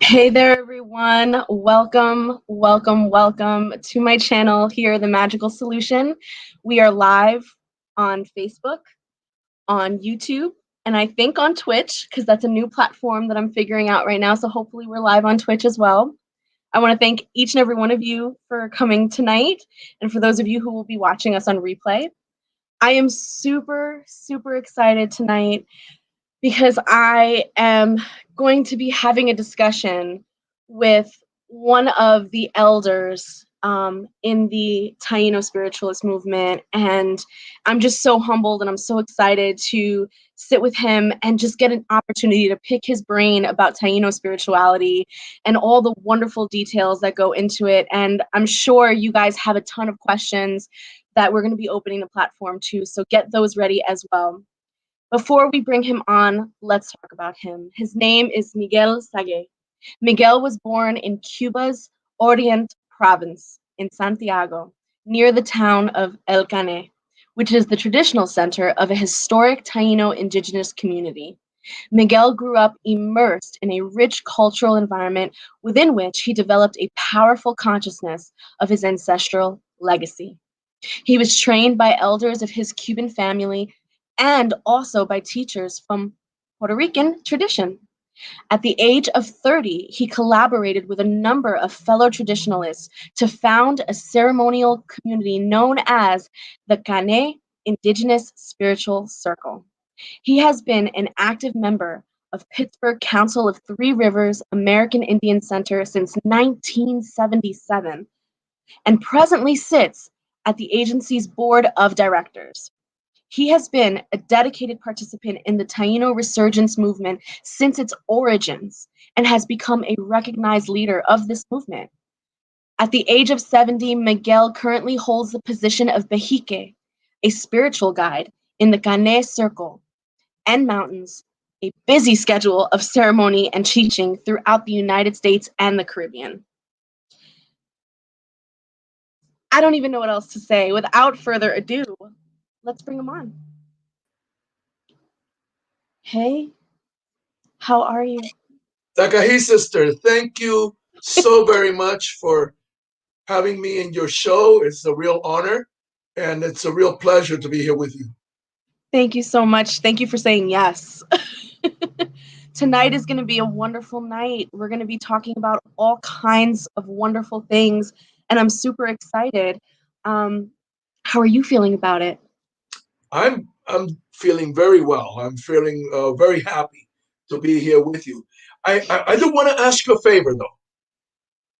Hey there, everyone. Welcome, welcome, welcome to my channel here, The Magical Solution. We are live on Facebook, on YouTube, and I think on Twitch, because that's a new platform that I'm figuring out right now. So hopefully we're live on Twitch as well. I want to thank each and every one of you for coming tonight, and for those of you who will be watching us on replay. I am super, super excited tonight because I am going to be having a discussion with one of the elders in the Taino Spiritualist Movement. And I'm just so humbled and I'm so excited to sit with him and just get an opportunity to pick his brain about Taino spirituality and all the wonderful details that go into it. And I'm sure you guys have a ton of questions that we're going to be opening the platform to, so get those ready as well. Before we bring him on, let's talk about him. His name is Miguel Sague. Miguel was born in Cuba's Oriente province in Santiago, near the town of El CANEY, which is the traditional center of a historic Taino Indigenous community. Miguel grew up immersed in a rich cultural environment within which he developed a powerful consciousness of his ancestral legacy. He was trained by elders of his Cuban family and also by teachers from Puerto Rican tradition. At the age of 30, he collaborated with a number of fellow traditionalists to found a ceremonial community known as the CANEY Indigenous Spiritual Circle. He has been an active member of Pittsburgh Council of Three Rivers American Indian Center since 1977 and presently sits at the agency's board of directors. He has been a dedicated participant in the Taino Resurgence Movement since its origins and has become a recognized leader of this movement. At the age of 70, Miguel currently holds the position of Behike, a spiritual guide in the Caney Circle and mountains, a busy schedule of ceremony and teaching throughout the United States and the Caribbean. I don't even know what else to say. Without further ado, let's bring him on. Hey, how are you? Takahi sister, thank you so very much for having me in your show. It's a real honor and it's a real pleasure to be here with you. Thank you so much. Thank you for saying yes. Tonight is going to be a wonderful night. We're going to be talking about all kinds of wonderful things, and I'm super excited. How are you feeling about it? I'm feeling very well. I'm feeling very happy to be here with you. I do want to ask you a favor though.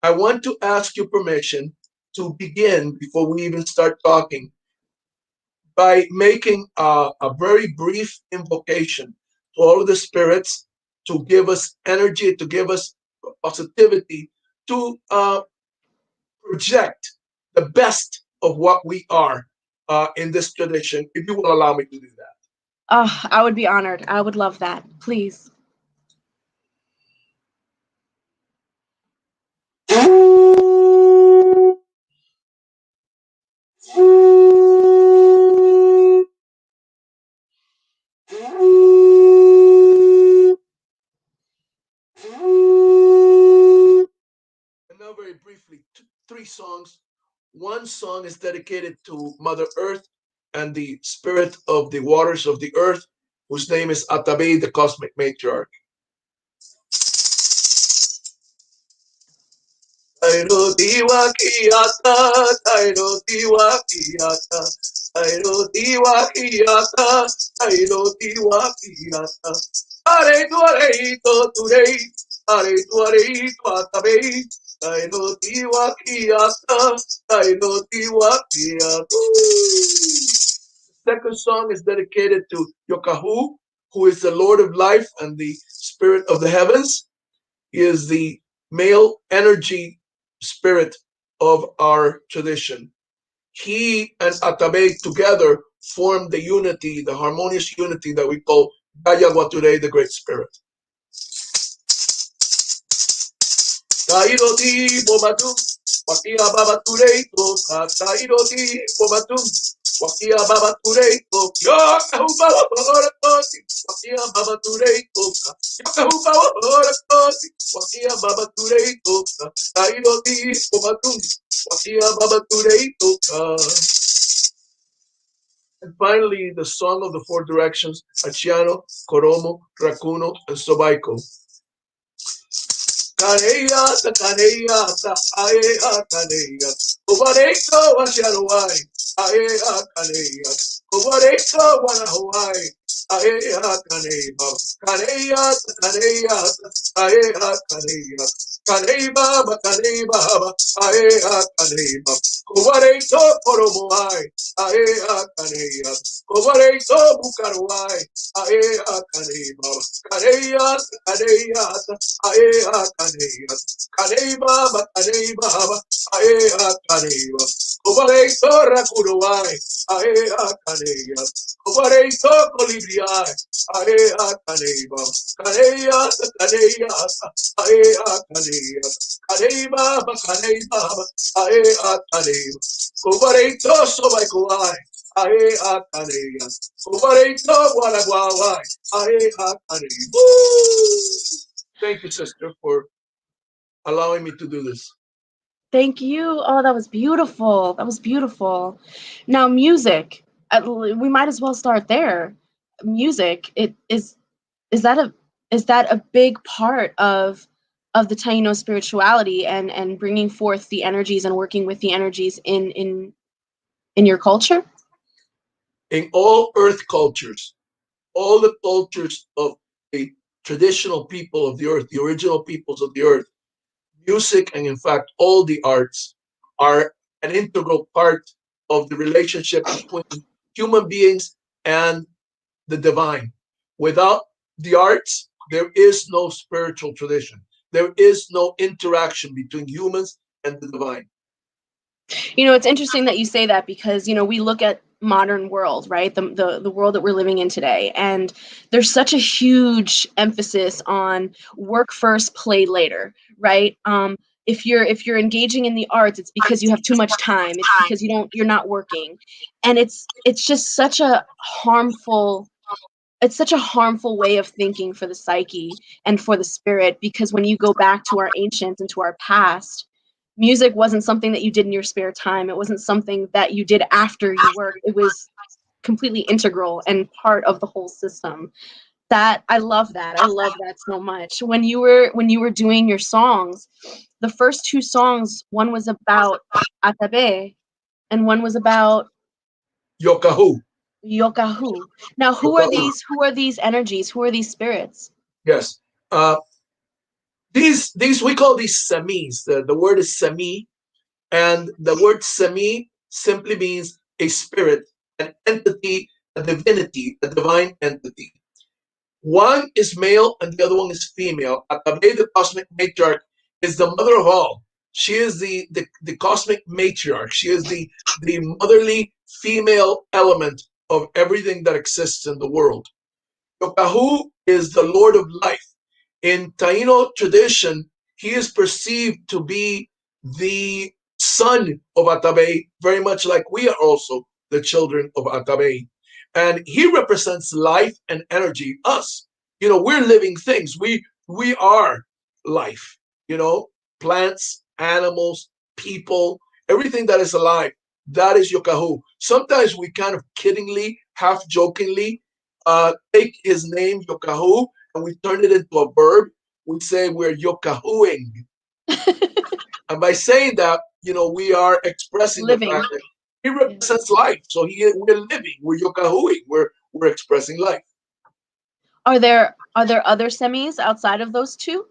I want to ask you permission to begin before we even start talking by making a very brief invocation to all of the spirits to give us energy, to give us positivity, to project the best of what we are in this tradition, if you will allow me to do that. I would be honored. I would love that. Please. And now, very briefly, three songs. One song is dedicated to Mother Earth and the spirit of the waters of the earth, whose name is Atabe, the cosmic matriarch. Taino Tiwakiata, Taino Tiwakiata, Taino Tiwakiata, Taino Tiwakiata. Are tu areito turei, are tu areito atabe, Taino Tiwakiata, Taino Tiwakiata. The second song is dedicated to Yokahu, who is the Lord of life and the spirit of the heavens. He is the male energy spirit of our tradition. He and Atabe together form the unity, the harmonious unity that we call Gaya Wature, the Great Spirit. Tairoti Bobatum, Wakia Babature, Tairoti Bobatum, Wakia Baba Tureito, Yoka Baba Horokosi, Wakia Baba Tureito, Yoka Baba Horokosi, Wakia Baba Tureito, Taino Indigenous, Wakia Baba Tureito. And finally, the song of the four directions, Achiano, Koromo, Rakuno, and Sobaiko. Kaneyata, kaneyata, aea, kaneyata. Kubareto, washaruai, aea, kaneyata. Kubareto, wanahuai, aea, kaneyba. Kaneyata, kaneyata, aea, kaneyata. Kaneyba, kaneyba, aea, kaneyba. Kubareto, koromoai, aea, kaneyata. Kubareto, bukaruai, aea, kaneyba. Kaneyata, kaneyata, aea, kaneyata. Kaneyba, kaneyba, aea, kaneyba. Kubareto, rakuruai, aea, kaneyata. Kubareto, kolibriai, aea, kaneyba. Kaneyata, kaneyata, aea, kaneyata. Kaneyba, kaneyba, aea, kaneyba. Kubareto, sobaikuai, aea, kaneyata. Kubareto, wanaguawai, aea, kaneyba. Thank you, sister, for allowing me to do this. Thank you. Oh, that was beautiful. That was beautiful. Now, music. We might as well start there. Music. It is that a is that a big part of the Taino spirituality and bringing forth the energies and working with the energies in your culture? In all earth cultures, all the cultures of the traditional people of the earth, the original peoples of the earth, music and in fact all the arts are an integral part of the relationship between human beings and the divine. Without the arts, there is no spiritual tradition. There is no interaction between humans and the divine. You know, it's interesting that you say that because, you know, we look at modern world, right? The world that we're living in today, and there's such a huge emphasis on work first, play later, right? If you're engaging in the arts, it's because you have too much time. It's because you're not working, and it's just such a harmful it's such a harmful way of thinking for the psyche and for the spirit, because when you go back to our ancients and to our past, music wasn't something that you did in your spare time. It wasn't something that you did after you worked. It was completely integral and part of the whole system. That I love that. I love that so much. When you were doing your songs, the first two songs, one was about Atabe and one was about Yokahu. Yokahu. Now, who are Yokahu. these energies? Who are these spirits? Yes. These we call these semis. The word is semi, and the word semi simply means a spirit, an entity, a divinity, a divine entity. One is male and the other one is female. Atabe, the cosmic matriarch, is the mother of all. She is the cosmic matriarch. She is the motherly female element of everything that exists in the world. Yokahu is the Lord of life. In Taino tradition, he is perceived to be the son of Atabe, very much like we are also the children of Atabe. And he represents life and energy, us. You know, we're living things. We are life, you know, plants, animals, people, everything that is alive. That is Yokahu. Sometimes we kind of kiddingly, half jokingly, take his name, Yokahu, and we turn it into a verb. We say we're yokahuing. And by saying that, you know, we are expressing the Living. fact that he represents life. So we're living, we're yokahuing, we're expressing life. Are there other semis outside of those two?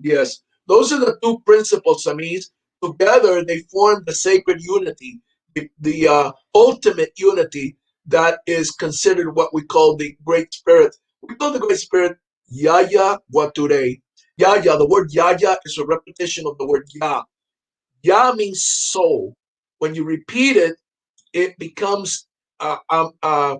Yes, those are the two principal samis. Together, they form the sacred unity, the ultimate unity that is considered what we call the Great Spirit. We call the Great Spirit Yaya Wature. Yaya, the word Yaya is a repetition of the word Ya. Ya means soul. When you repeat it, it becomes a an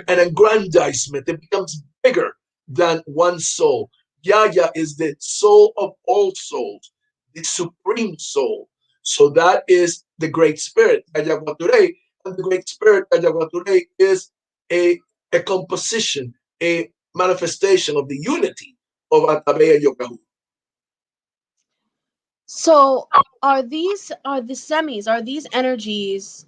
aggrandizement. It becomes bigger than one soul. Yaya is the soul of all souls, the supreme soul. So that is the Great Spirit, Ayaguature. And the Great Spirit, Ayaguature, is a, a composition, a manifestation of the unity of Atabea Yokahu. So are the semis, are these energies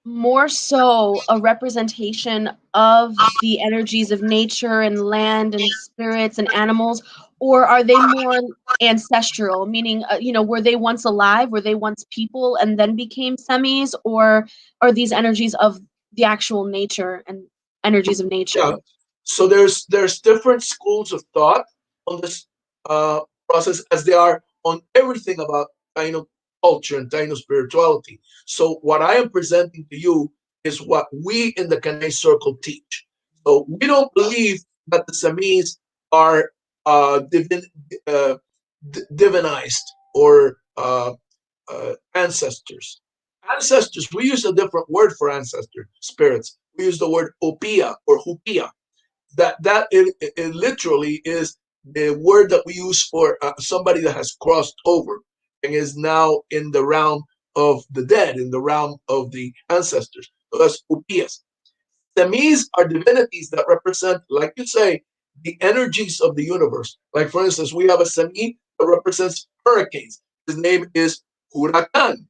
more so a representation of the energies of nature and land and spirits and animals, or are they more ancestral, meaning were they once alive, were they once people and then became semis, or are these energies of the actual nature and energies of nature? Yeah. So there's different schools of thought on this uh, process, as they are on everything about Taino culture and Taino spirituality. So what I am presenting to you is what we in the Caney Circle teach. So we don't believe that the Samis are uh, divinized or ancestors. Ancestors, we use a different word for ancestor spirits. We use the word opia or hupia. It literally is the word that we use for somebody that has crossed over and is now in the realm of the dead, in the realm of the ancestors. So that's upias. Semis are divinities that represent, like you say, the energies of the universe. Like, for instance, we have a semi that represents hurricanes. His name is Huracan,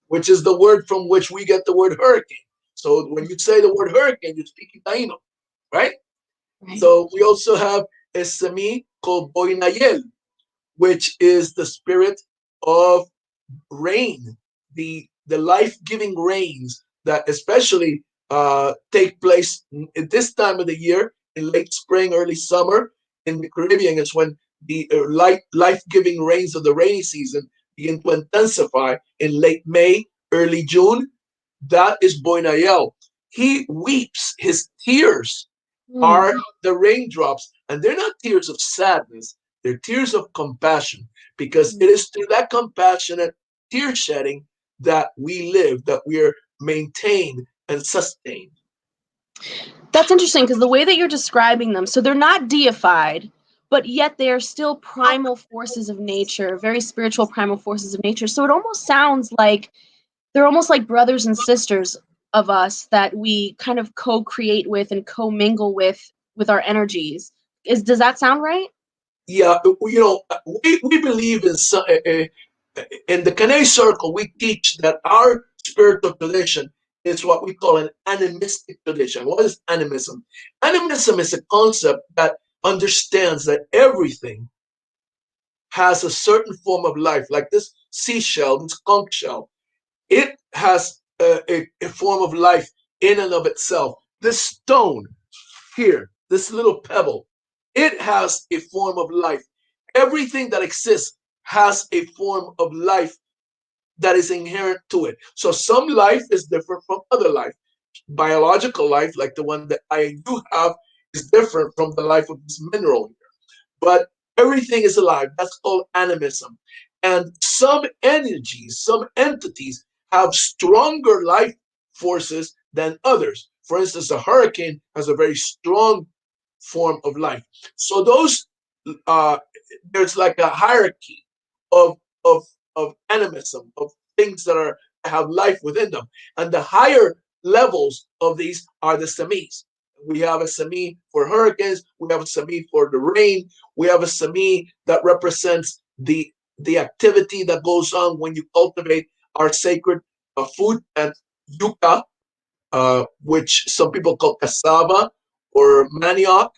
which is the word from which we get the word hurricane. So when you say the word hurricane, you're speaking Taino, right? Right. So we also have a semi called Boinayel, which is the spirit of rain, the life-giving rains that especially take place at this time of the year, in late spring, early summer. In the Caribbean, it's when the life-giving rains of the rainy season begin to intensify in late May, early June. That is Boinayel. He weeps. His tears are the raindrops, and they're not tears of sadness, they're tears of compassion, because it is through that compassionate tear shedding that we live, that we are maintained and sustained. That's interesting, because the way that you're describing them, so they're not deified, but yet they are still primal forces of nature, very spiritual primal forces of nature. So it almost sounds like they're almost like brothers and sisters of us that we kind of co-create with and co-mingle with our energies. Does that sound right? Yeah, we believe in the Caney Circle. We teach that our spiritual tradition is what we call an animistic tradition. What is animism? Animism is a concept that understands that everything has a certain form of life, like this seashell, this conch shell. It has a form of life in and of itself. This stone here, this little pebble, it has a form of life. Everything that exists has a form of life that is inherent to it. So some life is different from other life. Biological life, like the one that I do have, is different from the life of this mineral here. But everything is alive. That's called animism. And some energies, some entities have stronger life forces than others. For instance, a hurricane has a very strong form of life. So those uh, there's like a hierarchy of of of animism, of things that are have life within them, and the higher levels of these are the semis. We have a semi for hurricanes. We have a semi for the rain. We have a semi that represents the activity that goes on when you cultivate our sacred food, and yuca, which some people call cassava or manioc.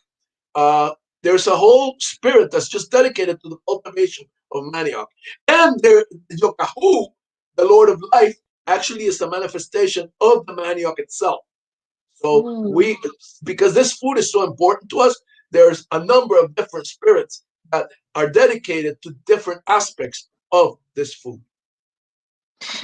Uh, there's a whole spirit that's just dedicated to the cultivation of manioc. And there, Yokahu, the Lord of Life, actually is a manifestation of the manioc itself. So we, because this food is so important to us, there's a number of different spirits that are dedicated to different aspects of this food.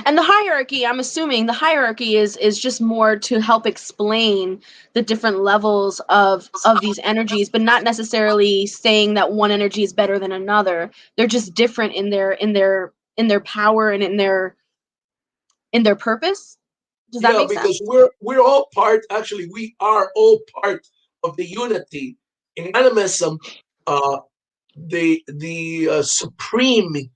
And the hierarchy, I'm assuming the hierarchy is just more to help explain the different levels of these energies, but not necessarily saying that one energy is better than another. They're just different in their power and in their purpose. Does that Yeah, make sense? because we're all part. Actually, we are all part of the unity in animism. The supreme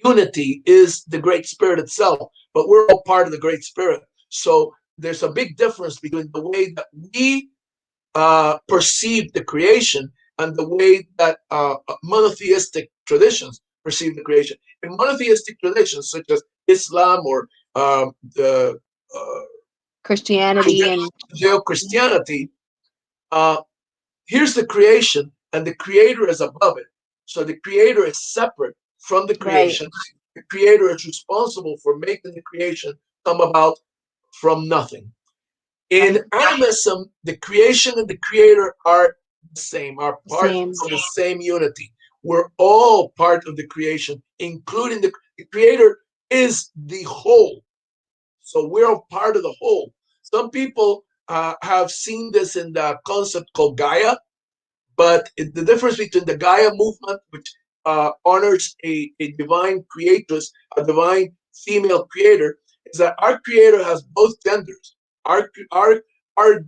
unity is the Great Spirit itself, but we're all part of the Great Spirit. So there's a big difference between the way that we perceive the creation and the way that monotheistic traditions perceive the creation. In monotheistic traditions, such as Islam or the Christianity and Judeo-Christianity, here's the creation, and the creator is above it. So the creator is separate from the creation. The creator is responsible for making the creation come about from nothing. In animism, the creation and the creator are the same, are part of the same unity. We're all part of the creation, including the creator is the whole. So we're all part of the whole. Some people have seen this in the concept called Gaia, but the difference between the Gaia movement, which honors a divine creatress, a divine female creator, is that our creator has both genders. Our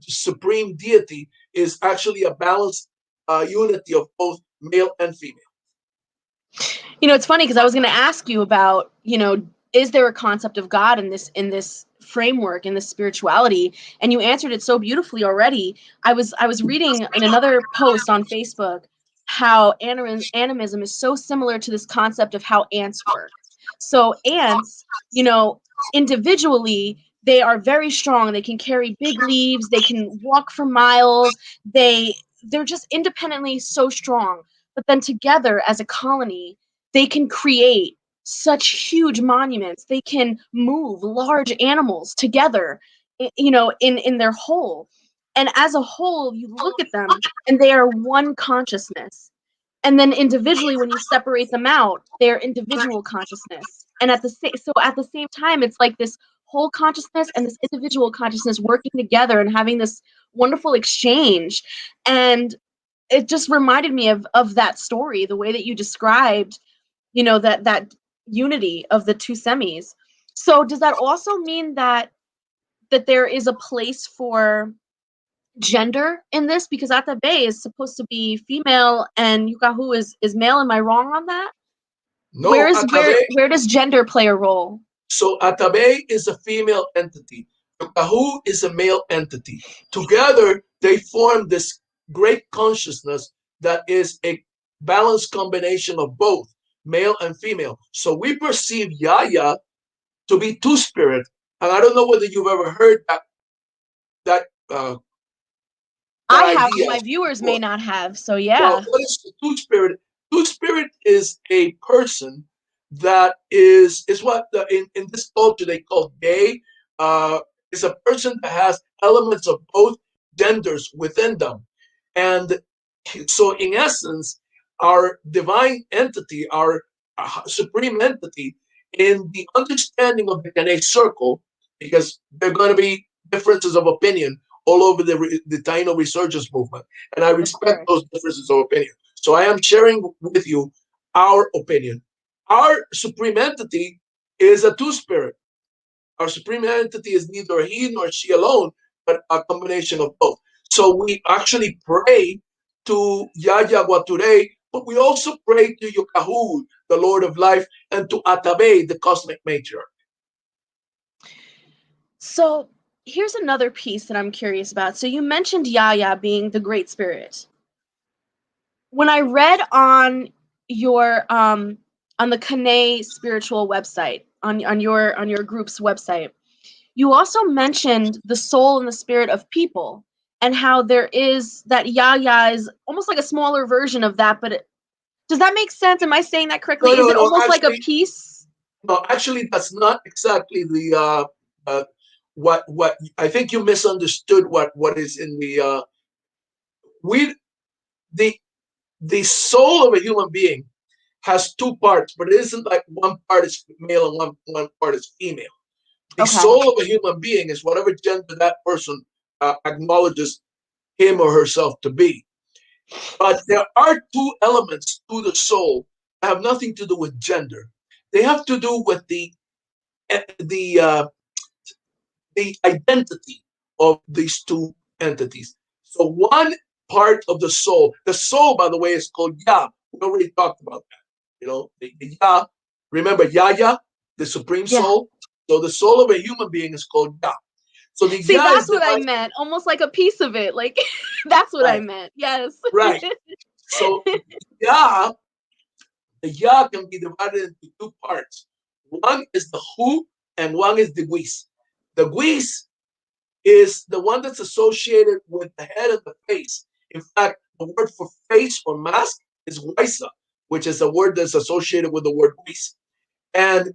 supreme deity is actually a balanced unity of both male and female. You know, it's funny because I was going to ask you about, you know, is there a concept of God in this framework, in this spirituality? And you answered it so beautifully already. I was reading in another post on Facebook how animism is so similar to this concept of how ants work. So ants, you know, individually, they are very strong. They can carry big leaves. They can walk for miles. They're just independently so strong. But then together as a colony, they can create such huge monuments. They can move large animals together, you know, in their whole. And as a whole, you look at them and they are one consciousness. And then individually, when you separate them out, they're individual consciousness. And at the same time, it's like this whole consciousness and this individual consciousness working together and having this wonderful exchange. And it just reminded me of that story, the way that you described, you know, that unity of the two semis. So does that also mean that there is a place for gender in this? Because Atabe is supposed to be female and Yukahu is male. Am I wrong on that? No, where does gender play a role? So Atabe is a female entity. Yukahu is a male entity. Together, they form this great consciousness that is a balanced combination of both male and female. So we perceive Yaya to be two-spirit. And I don't know whether you've ever heard that I have, idea. my viewers may not have, so yeah. Well, what is two-spirit? Two-spirit is a person that is what in this culture they call gay. Is a person that has elements of both genders within them. And so in essence, our divine entity, our supreme entity, in the understanding of the Caney Circle, because there are going to be differences of opinion all over the Taino Resurgence Movement, and I respect those differences of opinion. So I am sharing with you our opinion. Our supreme entity is a two-spirit. Our supreme entity is neither he nor she alone, but a combination of both. So we actually pray to Yaya Wature, but we also pray to Yukahu, the Lord of Life, and to Atabe, the cosmic matriarch. So here's another piece that I'm curious about. So you mentioned Yaya being the Great Spirit. When I read on your on the CANEY Spiritual website, on your group's website, you also mentioned the soul and the spirit of people, and how there is that Yaya is almost like a smaller version of that. But does that make sense? Am I saying that correctly? Is it almost like a piece? No, actually, that's not exactly the what I think you misunderstood what is in the the soul of a human being has two parts, but it isn't like one part is male and one part is female. The soul of a human being is whatever gender that person acknowledges him or herself to be. But there are two elements to the soul that have nothing to do with gender. They have to do with the identity of these two entities. So one part of the soul, by the way, is called Ya. We already talked about that. You know, the Ya Remember Yaya, the supreme Yeah. soul? So the soul of a human being is called Ya. So the See, Ya is that's what I divided. meant. Almost like a piece of it. Like that's what I Right, meant. Yes. right. So Ya, the Ya can be divided into two parts. One is the Hu and one is the Guis. The Guis is the one that's associated with the head of the face. In fact, the word for face or mask is Waisa, which is a word that's associated with the word Guis. And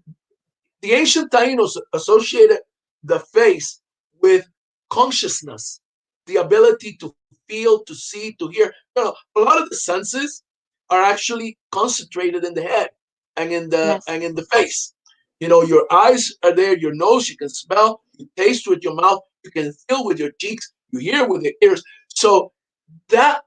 the ancient Tainos associated the face with consciousness, the ability to feel, to see, to hear. A lot of the senses are actually concentrated in the head Yes. and in the face. Your eyes are there, your nose, you can smell, you taste with your mouth, you can feel with your cheeks, you hear with your ears. So that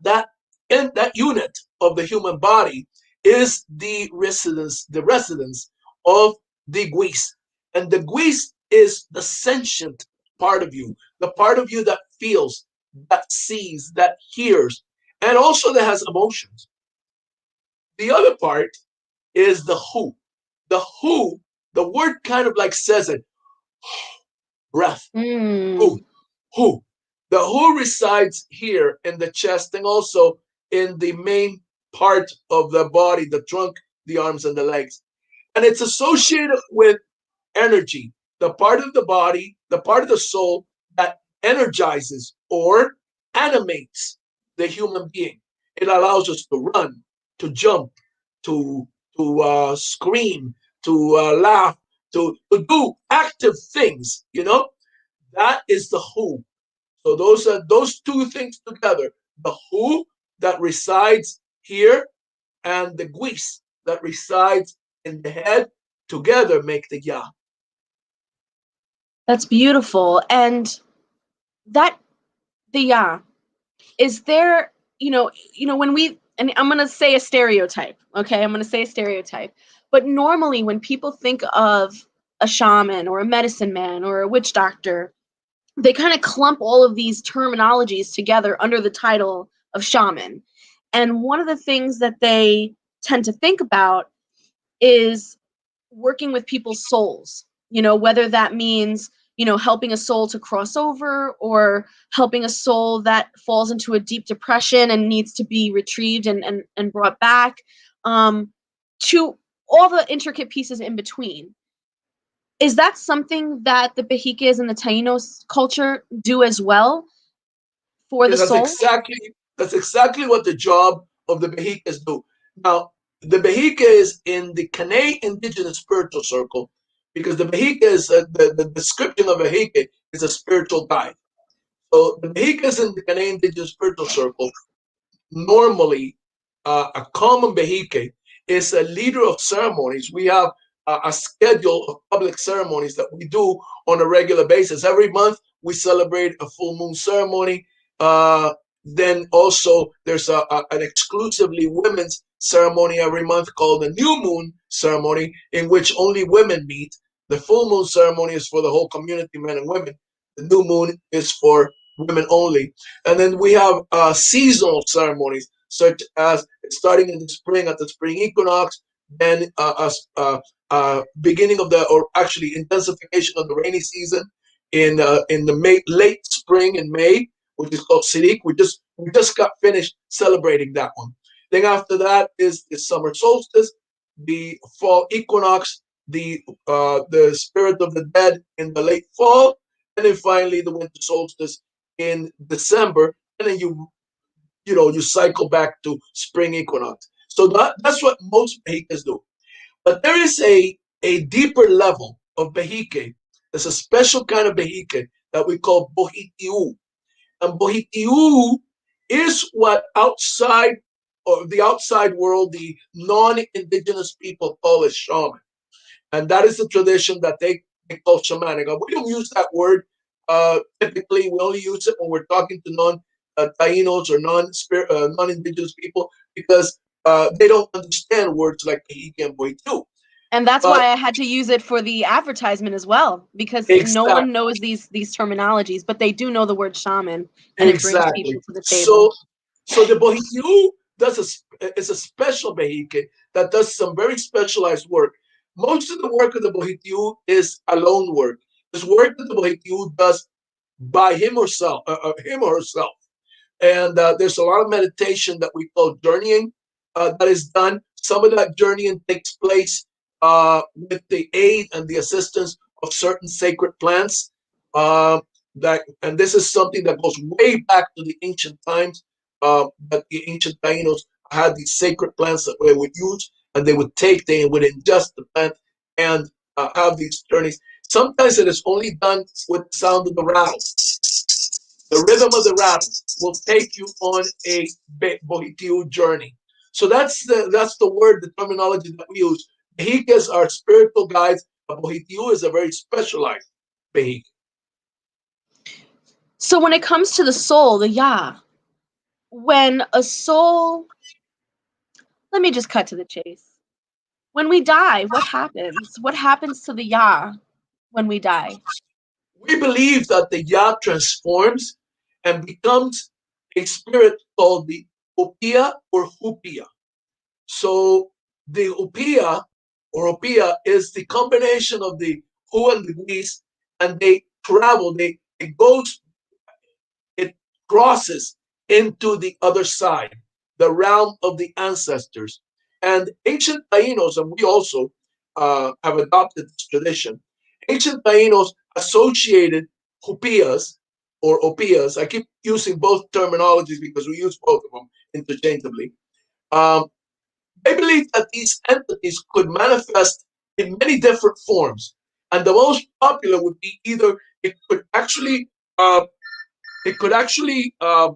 unit of the human body is the residence of the guis. And the guis is the sentient part of you, the part of you that feels, that sees, that hears, and also that has emotions. The other part is the who. The who, the word kind of like says it, breath, who, Mm, who. The who resides here in the chest and also in the main part of the body, the trunk, the arms, and the legs. And it's associated with energy, the part of the body, the part of the soul that energizes or animates the human being. It allows us to run, to jump, to scream, to laugh, to do active things. That is the who. So those are those two things together: the who that resides here and the guis that resides in the head together make the ya. that's beautiful. And that the yeah, is there, when we and I'm going to say a stereotype, okay? I'm going to say a stereotype. But normally when people think of a shaman or a medicine man or a witch doctor, they kind of clump all of these terminologies together under the title of shaman. And one of the things that they tend to think about is working with people's souls, whether that means, helping a soul to cross over or helping a soul that falls into a deep depression and needs to be retrieved and brought back, to all the intricate pieces in between. Is that something that the Behikes and the Tainos culture do as well for the Yes, soul? that's exactly what the job of the Behikas do. Now, the Behika is in the CANEY Indigenous Spiritual Circle because the Behika is the description of Behika is a spiritual guide. So the Behikas in the CANEY Indigenous Spiritual Circle normally a common Behike is a leader of ceremonies. We have a schedule of public ceremonies that we do on a regular basis. Every month we celebrate a full moon ceremony. Then also there's an exclusively women's ceremony every month called the new moon ceremony, in which only women meet. The full moon ceremony is for the whole community, men and women. The new moon is for women only. And then we have seasonal ceremonies, such as starting in the spring at the spring equinox, then beginning of or actually intensification of the rainy season in the late spring in May, which is called Sirik. We just got finished celebrating that one. Then after that is the summer solstice, the fall equinox, the spirit of the dead in the late fall, and then finally the winter solstice in December, and then you cycle back to spring equinox. So that's what most Behikes do. But there is a deeper level of Behike. There's a special kind of Behike that we call Bohitiu. And Bohitiu is what outside or the outside world, the non-indigenous people call a shaman. And that is the tradition that they call shamanic. We don't use that word typically. We only use it when we're talking to non-Tainos or non-indigenous people because they don't understand words like Kahiki and Boitu. And that's But why I had to use it for the advertisement as well, because no one exactly, knows these terminologies, but they do know the word shaman, and it brings exactly. people to the table. So the Bohitu is a special Behike that does some very specialized work. most of the work of the Bohitiu is alone work. It's work that the Bohitiu does by him or herself. And there's a lot of meditation that we call journeying that is done. Some of that journeying takes place with the aid and the assistance of certain sacred plants. And this is something that goes way back to the ancient times. That the ancient Tainos had these sacred plants that they would use, and they would ingest the plant and have these journeys. Sometimes it is only done with the sound of the rattle. The rhythm of the rattle will take you on a Bohitiu journey. So that's the word, the terminology that we use. Behikes are spiritual guides. A Bohitiu is a very specialized Behike. So when it comes to the soul, the Ya, when a soul, let me just cut to the chase. When we die, what happens? What happens to the Ya when we die? We believe that the Ya transforms and becomes a spirit called the Upia or Hupia. So the Upia or Upia is the combination of the Hu and the Whis, and they travel, it goes, it crosses into the other side, the realm of the ancestors. And ancient Tainos, and we also have adopted this tradition, ancient Tainos associated Hupias or Opias. I keep using both terminologies because we use both of them interchangeably. Um, they believe that these entities could manifest in many different forms. And the most popular would be either it could actually uh, it could actually uh,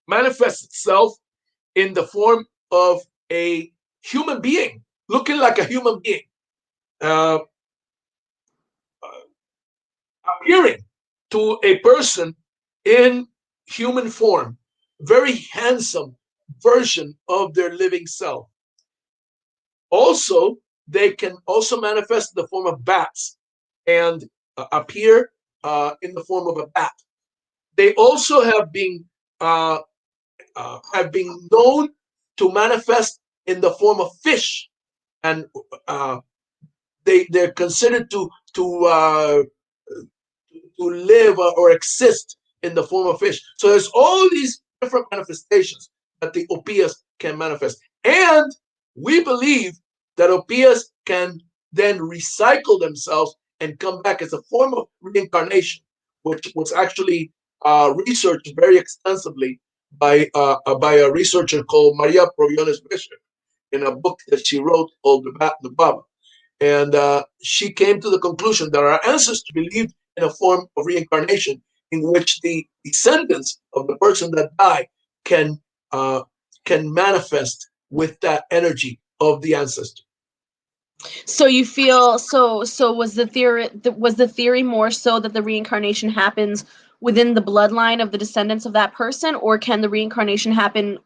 manifest itself in the form of a human being, looking like a human being, uh, appearing to a person in human form, very handsome version of their living self. Also, they can also manifest in the form of bats and appear in the form of a bat. They also uh, have been known to manifest in the form of fish, and uh, they're considered to live or exist in the form of fish. So there's all these different manifestations that the opias can manifest, and we believe that opias can then recycle themselves and come back as a form of reincarnation, which was actually researched very extensively by a researcher called Maria Proviones Bishop in a book that she wrote called The Baba. And she came to the conclusion that our ancestors believed in a form of reincarnation in which the descendants of the person that died can uh, can manifest with that energy of the ancestor. So you feel so was the theory more so that the reincarnation happens within the bloodline of the descendants of that person, or can the reincarnation happen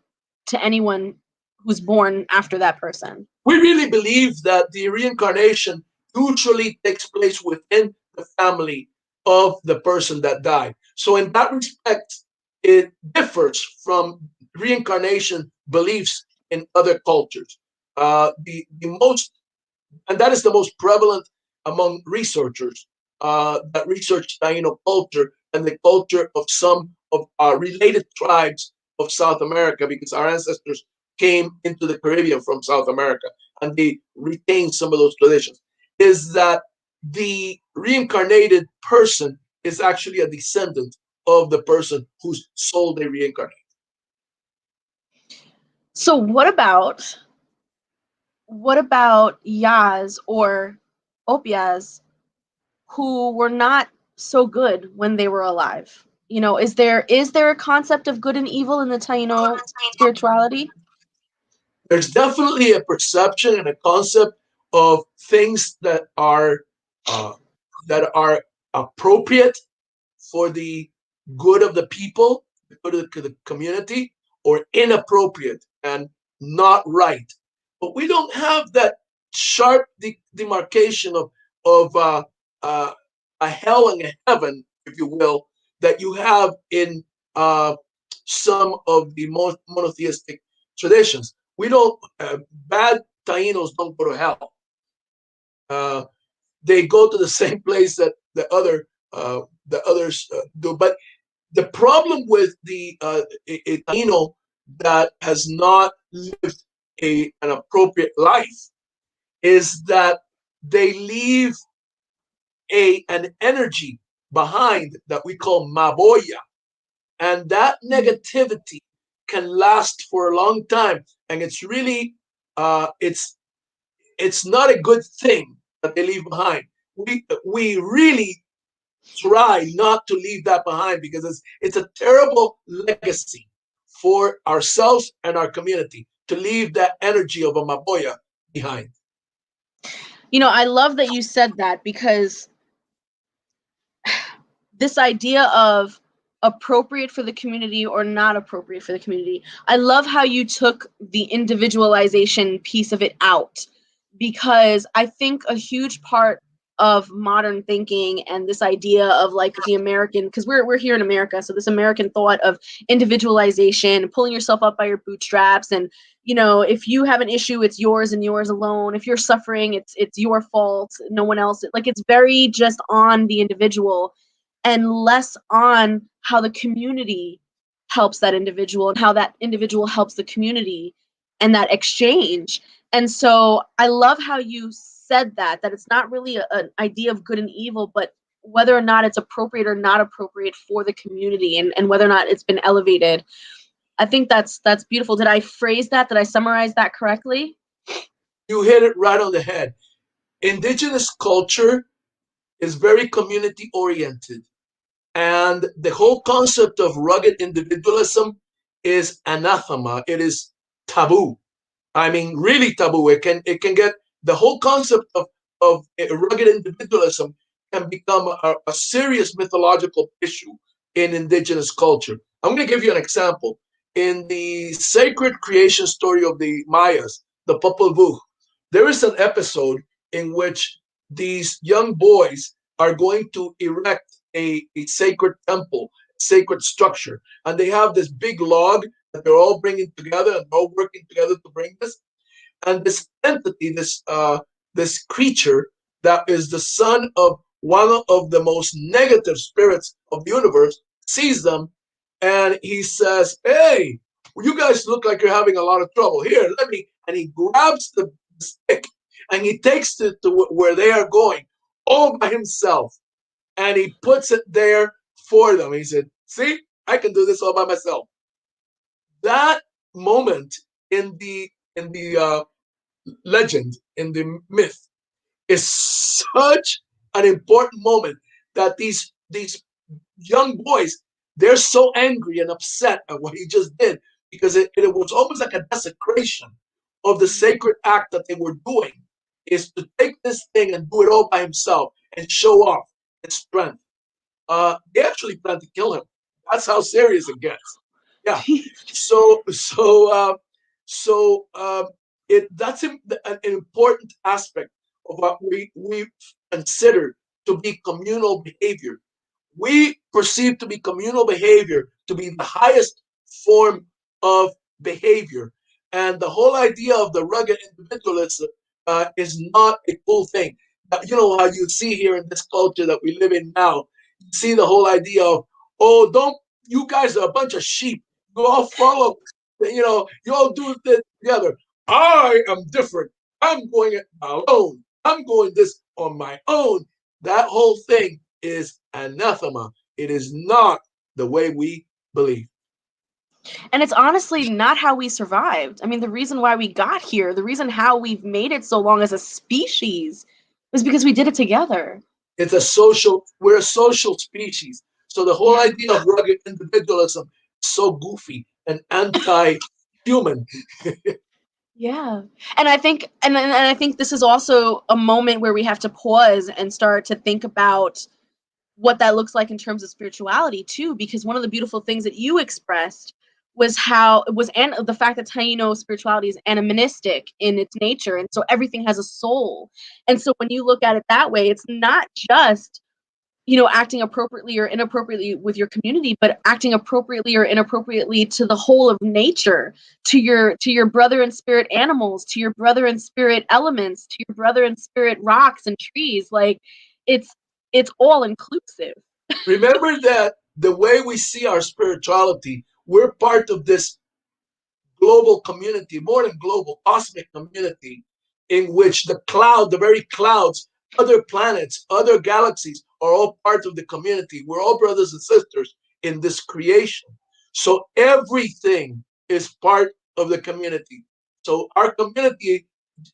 to anyone who's born after that person? We really believe that the reincarnation usually takes place within the family of the person that died. So, in that respect, it differs from reincarnation beliefs in other cultures. The most, and that is the most prevalent among researchers that research Taino culture and the culture of some of our related tribes of South America, because our ancestors came into the Caribbean from South America and they retained some of those traditions, is that the reincarnated person is actually a descendant of the person whose soul they reincarnate. So what about Yas or Opias who were not so good when they were alive? You know, is there a concept of good and evil in the Taino spirituality? There's definitely a perception and a concept of things uh, that are appropriate for the good of the people, the good of the community, or inappropriate and not right. But we don't have that sharp demarcation of uh, a hell and a heaven, if you will, that you have in some of the most monotheistic traditions. We don't bad Tainos don't go to hell. They go to the same place that the others do. But the problem with a Taino that has not lived an appropriate life is that they leave an energy behind that we call maboya, and that negativity can last for a long time, and it's really it's not a good thing that they leave behind. We really try not to leave that behind because it's a terrible legacy for ourselves and our community to leave that energy of a maboya behind. You know, I love that you said that, because this idea of appropriate for the community or not appropriate for the community, I love how you took the individualization piece of it out, because I think a huge part of modern thinking and this idea of like the American, because we're here in America, so this American thought of individualization, pulling yourself up by your bootstraps, and you know, if you have an issue, it's yours and yours alone. If you're suffering, it's your fault, no one else. Like, it's very just on the individual and less on how the community helps that individual and how that individual helps the community and that exchange. And so I love how you said that it's not really an idea of good and evil, but whether or not it's appropriate or not appropriate for the community, and whether or not it's been elevated. I think that's beautiful. Did I phrase that? Did I summarize that correctly? You hit it right on the head. Indigenous culture is very community oriented. And the whole concept of rugged individualism is anathema. It is taboo. I mean, really taboo. It can get the whole concept of rugged individualism can become a serious mythological issue in indigenous culture. I'm going to give you an example. In the sacred creation story of the Mayas, the Popol Vuh, there is an episode in which these young boys are going to erect a sacred temple, sacred structure, and they have this big log that they're all bringing together and they're all working together to bring this. And this entity, this creature that is the son of one of the most negative spirits of the universe, sees them, and he says, "Hey, you guys look like you're having a lot of trouble. Here, let me." And he grabs the stick and he takes it to where they are going all by himself, and he puts it there for them. He said, "See, I can do this all by myself." That moment in the legend, in the myth, is such an important moment that these young boys, they're so angry and upset at what he just did, because it was almost like a desecration of the sacred act that they were doing, is to take this thing and do it all by himself and show off his strength. They actually plan to kill him. That's how serious it gets. Yeah. That's an important aspect of what we consider to be communal behavior. We perceive to be communal behavior to be the highest form of behavior, and the whole idea of the rugged individualism is not a cool thing. You know how you see here in this culture that we live in now, you see the whole idea of, oh, don't, you guys are a bunch of sheep. You all follow, you all do this together. I am different. I'm going it alone. I'm going this on my own. That whole thing is anathema. It is not the way we believe. And it's honestly not how we survived. I mean, the reason why we got here, the reason how we've made it so long as a species, was because we did it together. We're a social species. So the whole idea of rugged individualism is so goofy and anti-human. Yeah. And I think and I think this is also a moment where we have to pause and start to think about what that looks like in terms of spirituality too, because one of the beautiful things that you expressed was the fact that Taino spirituality is animistic in its nature, and so everything has a soul. And so when you look at it that way, it's not just acting appropriately or inappropriately with your community, but acting appropriately or inappropriately to the whole of nature, to your brother in spirit animals, to your brother in spirit elements, to your brother in spirit rocks and trees. Like it's all inclusive. Remember that the way we see our spirituality, we're part of this global community, more than global, cosmic community, in which the very clouds, other planets, other galaxies are all part of the community. We're all brothers and sisters in this creation. So everything is part of the community. So our community,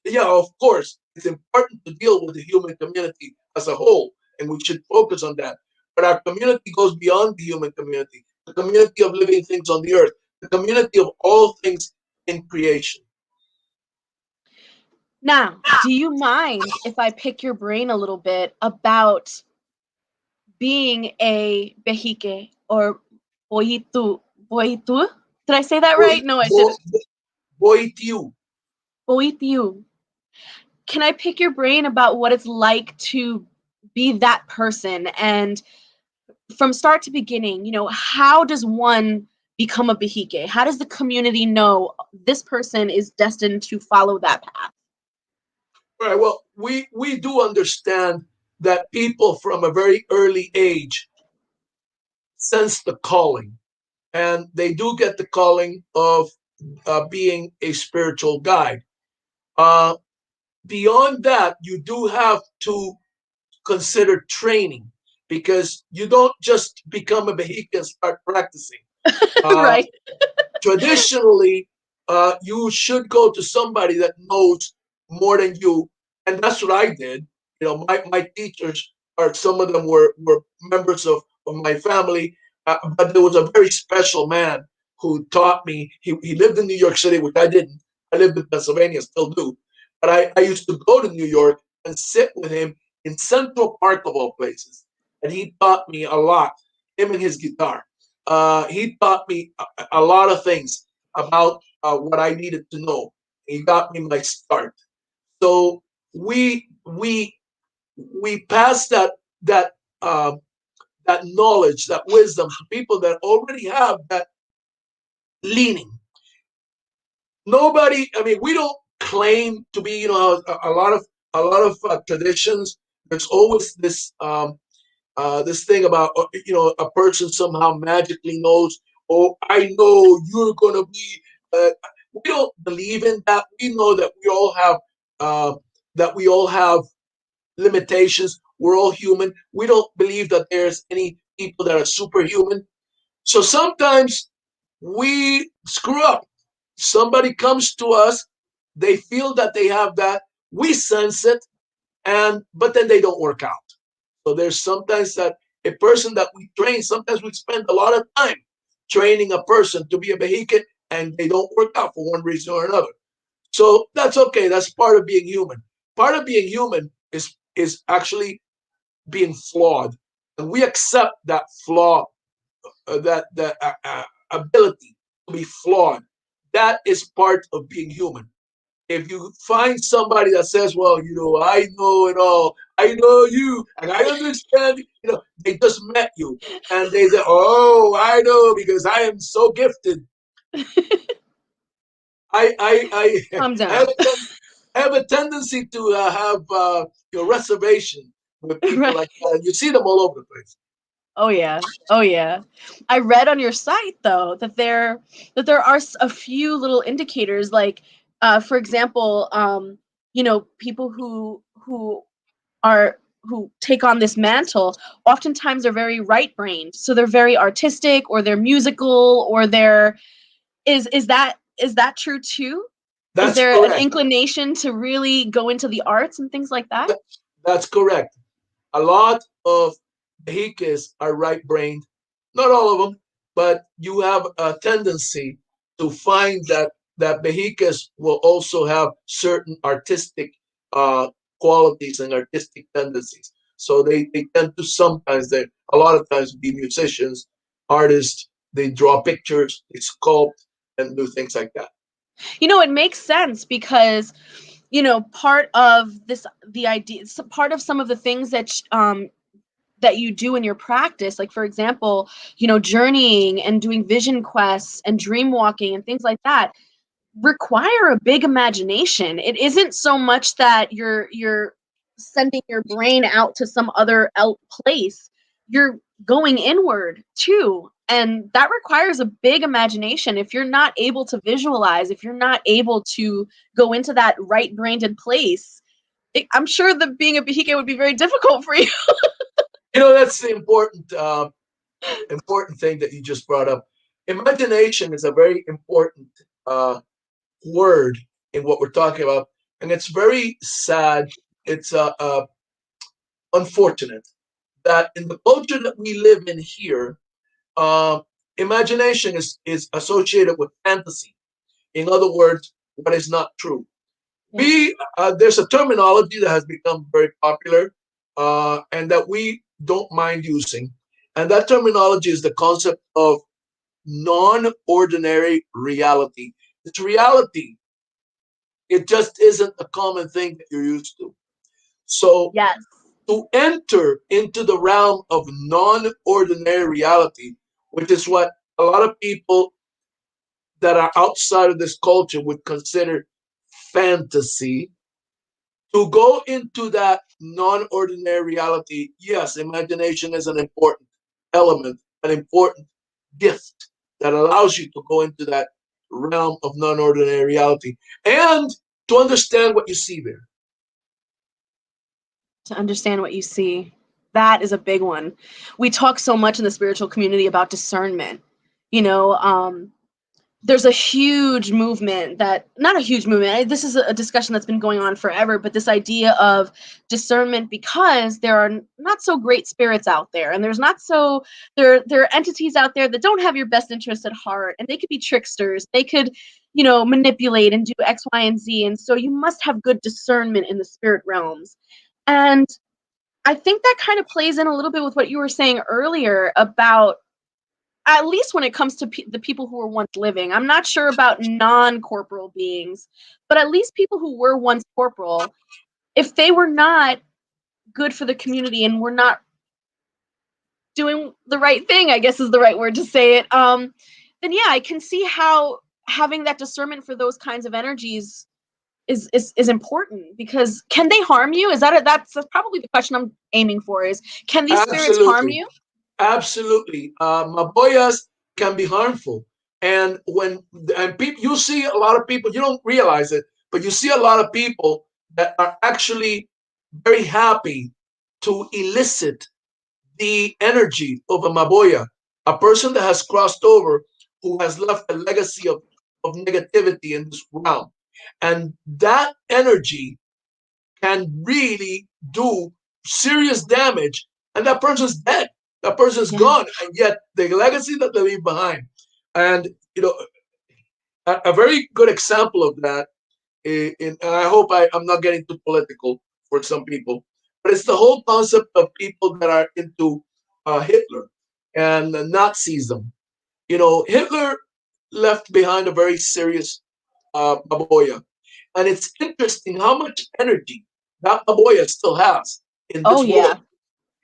yeah, of course, it's important to deal with the human community as a whole, and we should focus on that. But our community goes beyond the human community, the community of living things on the earth, the community of all things in creation. Now, do you mind if I pick your brain a little bit about being a Behike or Boitu? Boitu? Did I say that right? No, I didn't. Boitiu. Boitu. Can I pick your brain about what it's like to be that person? And from start to beginning, how does one become a Behike? How does the community know this person is destined to follow that path? Right. Well, we do understand that people from a very early age sense the calling, and they do get the calling of being a spiritual guide. Uh, Beyond that, you do have to consider training, because you don't just become a Behike and start practicing. Uh, Right. Traditionally, you should go to somebody that knows more than you, and that's what I did. My teachers are, some of them were members of my family, but there was a very special man who taught me. He lived in New York City, which I didn't. I lived in Pennsylvania, still do, but I used to go to New York and sit with him in Central Park of all places, and he taught me a lot. Him and his guitar. He taught me a lot of things about what I needed to know. He got me my start. So we pass that um, that knowledge, that wisdom to people that already have that leaning. Nobody, I mean, we don't claim to be, a lot of traditions. There's always this thing about a person somehow magically knows, oh, I know you're gonna be. We don't believe in that. We know uh, that we all have limitations. We're all human. We don't believe that there's any people that are superhuman. So sometimes we screw up. Somebody comes to us, they feel that they have that, we sense it, and but then they don't work out. So there's sometimes that a person that we train, sometimes we spend a lot of time training a person to be a Behike, and they don't work out for one reason or another. So that's okay. That's part of being human. Part of being human is actually being flawed, and we accept that flaw, that ability to be flawed. That is part of being human. If you find somebody that says, well, I know it all, I know you, and I understand, they just met you, and they say, oh, I know because I am so gifted. Calm I down. have a tendency to have reservation with people Right. like that. You see them all over the place. Oh yeah. Oh yeah. I read on your site though that there are a few little indicators, like for example, people who take on this mantle oftentimes are very right-brained. So they're very artistic, or they're musical, or is that true too? Is That's there an correct. inclination to really go into the arts and things like that? That's correct. A lot of Behikes are right brained, not all of them, but you have a tendency to find that Behikes will also have certain artistic uh, qualities and artistic tendencies. So they tend to sometimes, they a lot of times, be musicians, artists. They draw pictures, they sculpt, and do things like that. It makes sense because part of this, the idea, part of some of the things that that you do in your practice, like for example, journeying and doing vision quests and dream walking and things like that, require a big imagination. It isn't so much that you're sending your brain out to some other place. You're going inward too, and that requires a big imagination. If you're not able to visualize, if you're not able to go into that right-brained place, I'm sure that being a Behike would be very difficult for you. That's the important thing that you just brought up. Imagination is a very important word in what we're talking about, and it's very sad. It's unfortunate that in the culture that we live in here, uh, imagination is associated with fantasy. In other words, what is not true. Yeah. There's a terminology that has become very popular, and that we don't mind using, and that terminology is the concept of non-ordinary reality. It's reality. It just isn't a common thing that you're used to. So Yes. to enter into the realm of non-ordinary reality, which is what a lot of people that are outside of this culture would consider fantasy, to go into that non-ordinary reality, yes, imagination is an important element, an important gift that allows you to go into that realm of non-ordinary reality and to understand what you see there. To understand what you see. That is a big one. We talk so much in the spiritual community about discernment. You know, there's a huge movement not a huge movement, this is a discussion that's been going on forever, but this idea of discernment, because there are not so great spirits out there, and there are entities out there that don't have your best interest at heart, and they could be tricksters, they could manipulate and do X, Y, and Z, and so you must have good discernment in the spirit realms. And I think that kind of plays in a little bit with what you were saying earlier about, at least when it comes to the people who were once living. I'm not sure about non-corporal beings, but at least people who were once corporal, if they were not good for the community and were not doing the right thing, I guess is the right word to say it, then yeah, I can see how having that discernment for those kinds of energies is important, because can they harm you? That's probably the question I'm aiming for, is can these spirits harm Absolutely. you? Absolutely. Maboyas can be harmful. And people, you see a lot of people, you don't realize it, but you see a lot of people that are actually very happy to elicit the energy of a Maboya, a person that has crossed over, who has left a legacy of negativity in this realm. And that energy can really do serious damage, and that person's dead. That person's Yeah. gone, and yet the legacy that they leave behind. And a very good example of that, and I hope I'm not getting too political for some people, but it's the whole concept of people that are into Hitler and Nazism. Hitler left behind a very serious Baboya. And it's interesting how much energy that Baboya still has in Oh this world. yeah.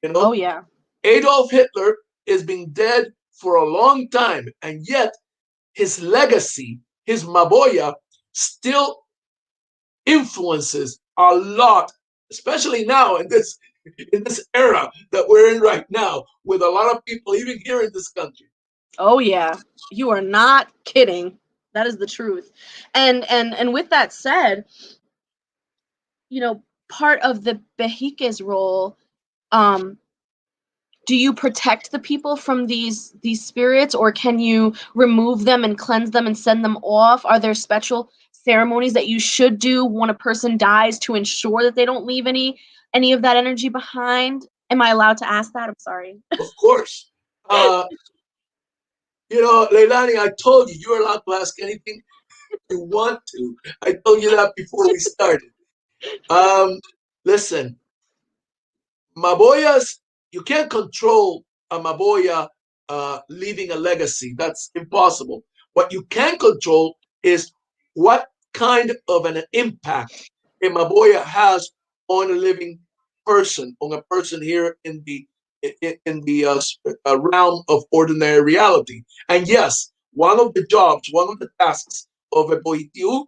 You Oh know, yeah. Adolf Hitler has been dead for a long time, and yet his legacy, his Maboya, still influences a lot, especially now in this era that we're in right now, with a lot of people even here in this country. Oh yeah. You are not kidding. That is the truth. And with that said, part of the Behike's role, um, do you protect the people from these spirits, or can you remove them and cleanse them and send them off? Are there special ceremonies that you should do when a person dies to ensure that they don't leave any of that energy behind? Am I allowed to ask that? I'm sorry. Of course. Uh, Lailani, I told you you're allowed to ask anything you want to. I told you that before we started. Um, Listen, Maboyas, you can't control a Maboya leaving a legacy. That's impossible. What you can control is what kind of an impact a Maboya has on a living person, on a person here in the realm of ordinary reality. And yes, one of the jobs, one of the tasks of a boitiu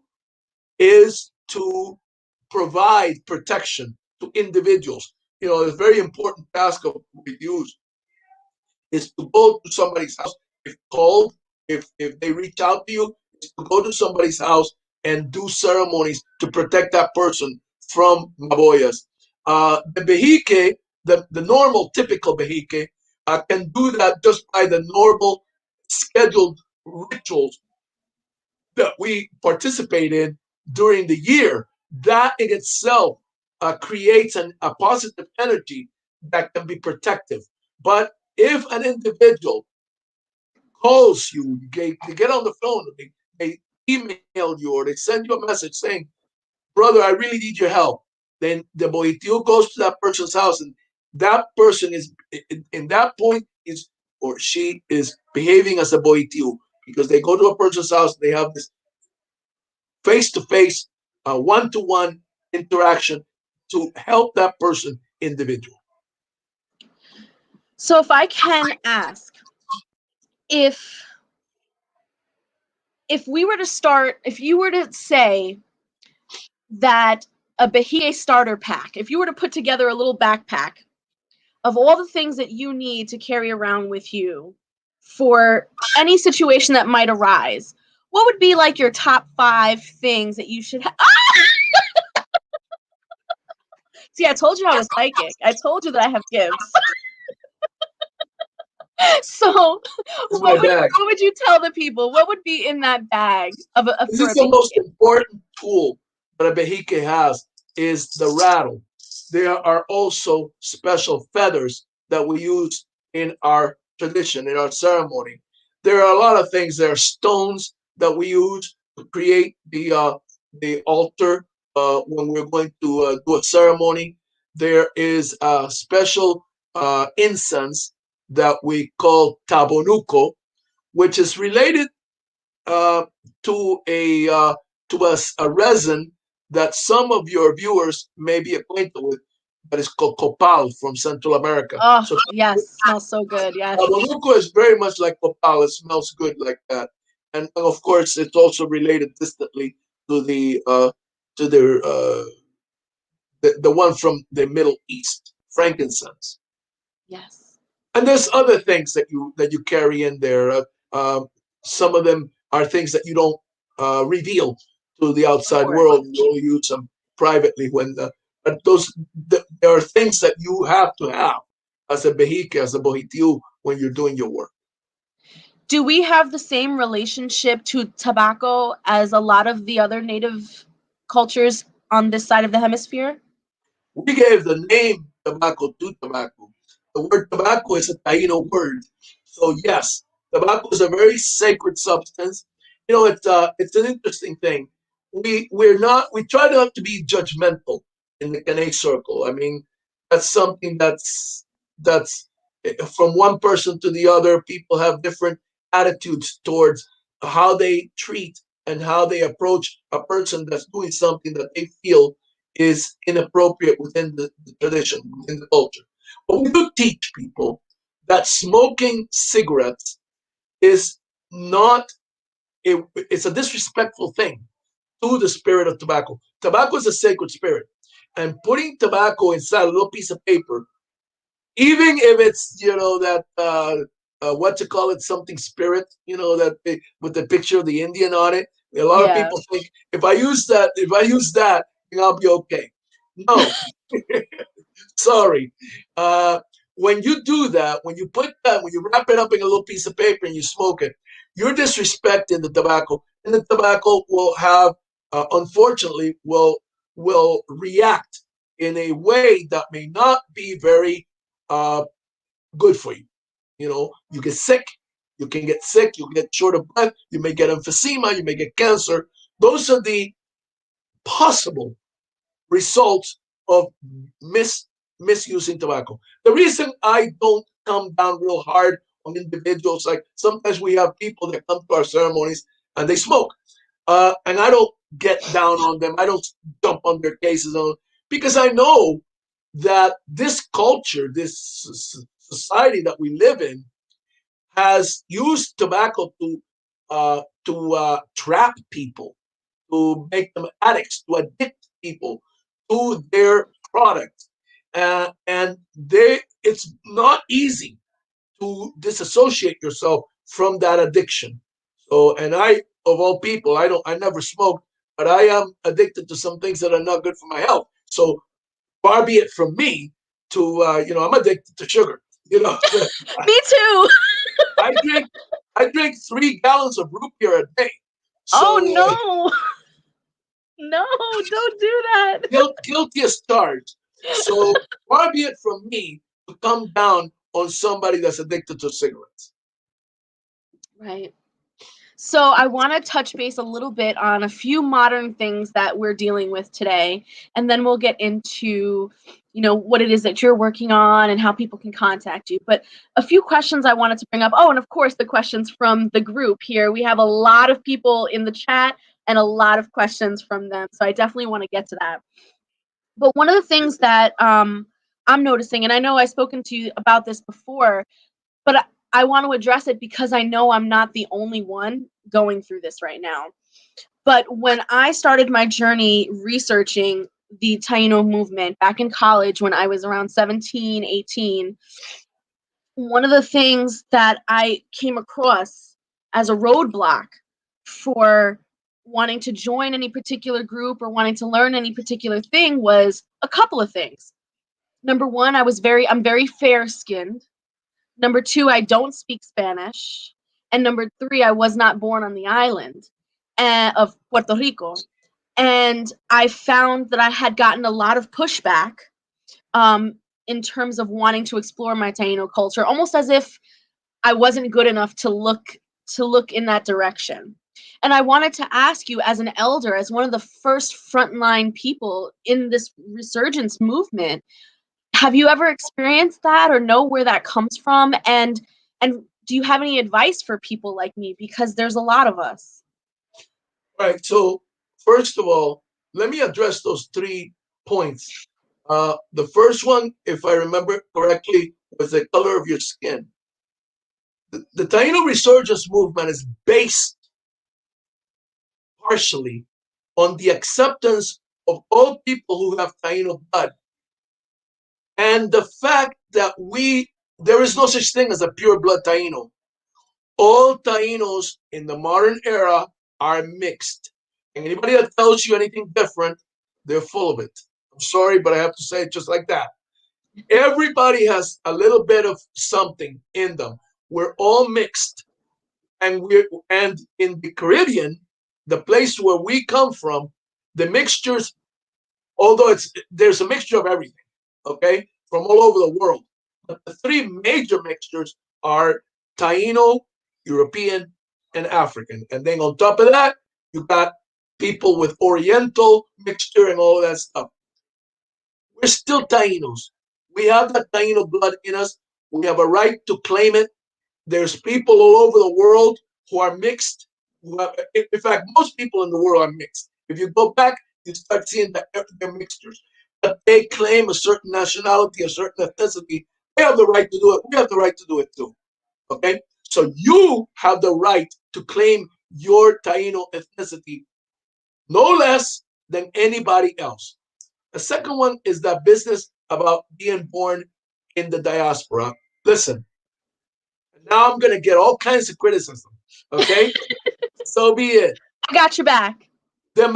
is to provide protection to individuals. You know, a very important task of boitius is to go to somebody's house if called, if they reach out to you, is to go to somebody's house and do ceremonies to protect that person from maboyas. The behike, the normal, typical behike, can do that just by the normal scheduled rituals that we participate in during the year. That in itself creates a positive energy that can be protective. But if an individual calls you, they get on the phone, they email you, or they send you a message saying, brother, I really need your help. Then the boitiu goes to that person's house, and that person is, in that point, is or she is behaving as a boitiu, because they go to a person's house, they have this face-to-face, one-to-one interaction to help that person individual. So if I can ask, if we were to start, if you were to say that a Behike starter pack, if you were to put together a little backpack of all the things that you need to carry around with you for any situation that might arise, what would be like your top 5 things that you should have? Ah! See, I told you I was psychic. I told you that I have gifts. So what would you tell the people? What would be in that bag This for is a the most Behike? important tool that a Behike has, is the rattle. There are also special feathers that we use in our tradition, in our ceremony. There are a lot of things. There are stones that we use to create the altar when we're going to do a ceremony. There is a special incense that we call tabonuco, which is related uh, to a resin that some of your viewers may be acquainted with, that is called copal from Central America. Oh, So yes, smells so good. Yes. tabonuco is very much like copal. It smells good like that, and of course, it's also related distantly to the one from the Middle East, frankincense. Yes. And there's other things that you carry in there. Some of them are things that you don't reveal to the outside world. You only use them privately but there are things that you have to have as a behike, as a bohitiu, when you're doing your work. Do we have the same relationship to tobacco as a lot of the other native cultures on this side of the hemisphere? We gave the name tobacco to tobacco. The word tobacco is a Taino word. So yes, tobacco is a very sacred substance. You know, it's an interesting thing. We try not to be judgmental in the Caney Circle. I mean, that's something that's from one person to the other. People have different attitudes towards how they treat and how they approach a person that's doing something that they feel is inappropriate within the tradition, within the culture. But we do teach people that smoking cigarettes is not it's a disrespectful thing to the spirit of tobacco. Tobacco is a sacred spirit, and putting tobacco inside a little piece of paper, even if it's that what you call it, something spirit, that with the picture of the Indian on it. A lot of people think if I use that, I'll be okay. No, sorry. When you do that, when you wrap it up in a little piece of paper and you smoke it, you're disrespecting the tobacco, and the tobacco will have, unfortunately, will react in a way that may not be very good for you. You get sick. You can get sick. You get short of breath. You may get emphysema. You may get cancer. Those are the possible results of misusing tobacco. The reason I don't come down real hard on individuals, like sometimes we have people that come to our ceremonies and they smoke, and I don't get down on them. I don't jump on their cases because I know that this culture, this society that we live in has used tobacco to trap people, to make them addicts, to addict people to their product, and it's not easy to disassociate yourself from that addiction. So, and I, of all people, I never smoked, but I am addicted to some things that are not good for my health. So, far be it from me to, I'm addicted to sugar. Me too. I drink 3 gallons of root beer a day. Oh So, no. No, don't do that. guilty as charged. So, far be it from me to come down on somebody that's addicted to cigarettes. Right. So I want to touch base a little bit on a few modern things that we're dealing with today, and then we'll get into, what it is that you're working on and how people can contact you. But a few questions I wanted to bring up. Oh, and of course, the questions from the group here. We have a lot of people in the chat and a lot of questions from them. So I definitely want to get to that. But one of the things that I'm noticing, and I know I've spoken to you about this before, but I want to address it because I know I'm not the only one going through this right now. But when I started my journey researching the Taino movement back in college when I was around 17, 18, one of the things that I came across as a roadblock for wanting to join any particular group or wanting to learn any particular thing was a couple of things. Number one, I'm very fair-skinned. Number two, I don't speak Spanish. And number three, I was not born on the island of Puerto Rico. And I found that I had gotten a lot of pushback in terms of wanting to explore my Taino culture, almost as if I wasn't good enough to look in that direction. And I wanted to ask you, as an elder, as one of the first frontline people in this resurgence movement, have you ever experienced that or know where that comes from? And do you have any advice for people like me? Because there's a lot of us. All right. So, first of all, let me address those 3 points. The first one, if I remember correctly, was the color of your skin. The Taino Resurgence Movement is based partially on the acceptance of all people who have Taino blood, and the fact that there is no such thing as a pure blood Taino. All Tainos in the modern era are mixed. And anybody that tells you anything different, they're full of it. I'm sorry, but I have to say it just like that. Everybody has a little bit of something in them. We're all mixed. And in the Caribbean, the place where we come from, the mixtures, although there's a mixture of everything, okay, from all over the world. But the 3 major mixtures are Taino, European, and African. And then on top of that, you got people with Oriental mixture and all that stuff. We're still Tainos. We have that Taino blood in us. We have a right to claim it. There's people all over the world who are mixed. In fact, most people in the world are mixed. If you go back, you start seeing their mixtures. But they claim a certain nationality, a certain ethnicity. They have the right to do it. We have the right to do it too. Okay? So you have the right to claim your Taino ethnicity no less than anybody else. The second one is that business about being born in the diaspora. Listen, now I'm going to get all kinds of criticism. Okay? So be it. I got your back. The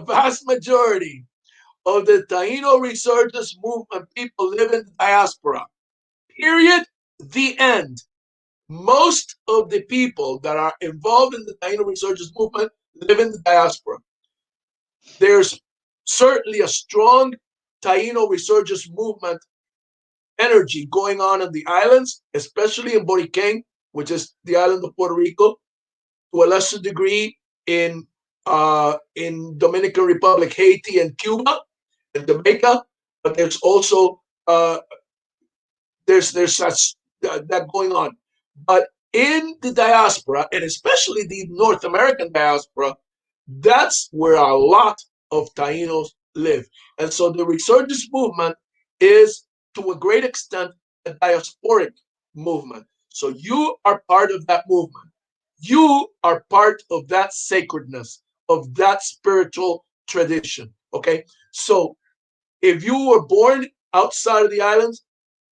vast majority of the Taino Resurgence Movement people live in the diaspora. Period. The end. Most of the people that are involved in the Taino Resurgence Movement live in the diaspora. There's certainly a strong Taino Resurgence Movement energy going on in the islands, especially in Boricua, which is the island of Puerto Rico, to a lesser degree in Dominican Republic, Haiti, and Cuba, and Jamaica. But there's also there's that going on. But in the diaspora, and especially the North American diaspora, that's where a lot of Tainos live. And so the resurgence movement is to a great extent, a diasporic movement. So you are part of that movement. You are part of that sacredness, of that spiritual tradition. Okay? So if you were born outside of the islands,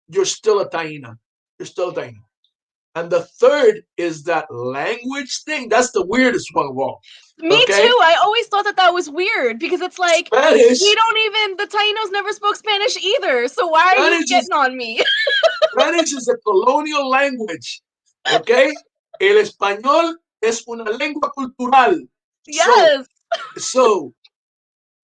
you're still a Taina. You're still a Taina. And the third is that language thing. That's the weirdest one of all. Me Okay? too. I always thought that was weird because it's like Spanish. we don't even, the Tainos never spoke Spanish either. So why are you getting on me? Spanish is a colonial language. Okay? El español es una lengua cultural. Yes. So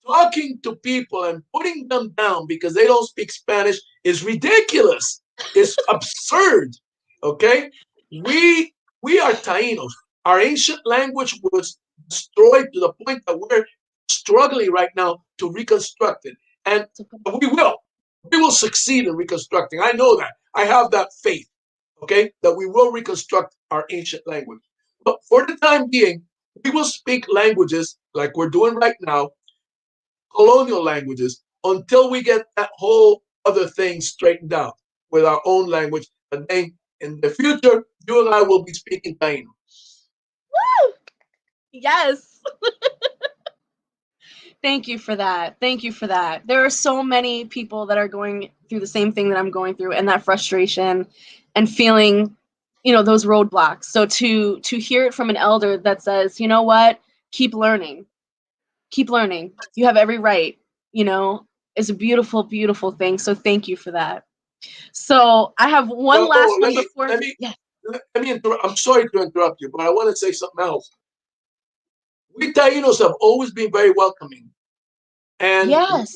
talking to people and putting them down because they don't speak Spanish is ridiculous. It's absurd. Okay? We are Tainos. Our ancient language was destroyed to the point that we're struggling right now to reconstruct it. And we will. We will succeed in reconstructing. I know that. I have that faith, okay, that we will reconstruct our ancient language. But for the time being, we will speak languages like we're doing right now, colonial languages, until we get that whole other thing straightened out with our own language. And then in the future, you and I will be speaking Taino. Woo! Yes. Thank you for that. Thank you for that. There are so many people that are going through the same thing that I'm going through, and that frustration and feeling, you know, those roadblocks. So to hear it from an elder that says, you know what, keep learning. Keep learning. You have every right, you know, is a beautiful, beautiful thing. So thank you for that. So I have one last one before. Let me interrupt. I'm sorry to interrupt you, but I want to say something else. We Tainos have always been very welcoming. And yes,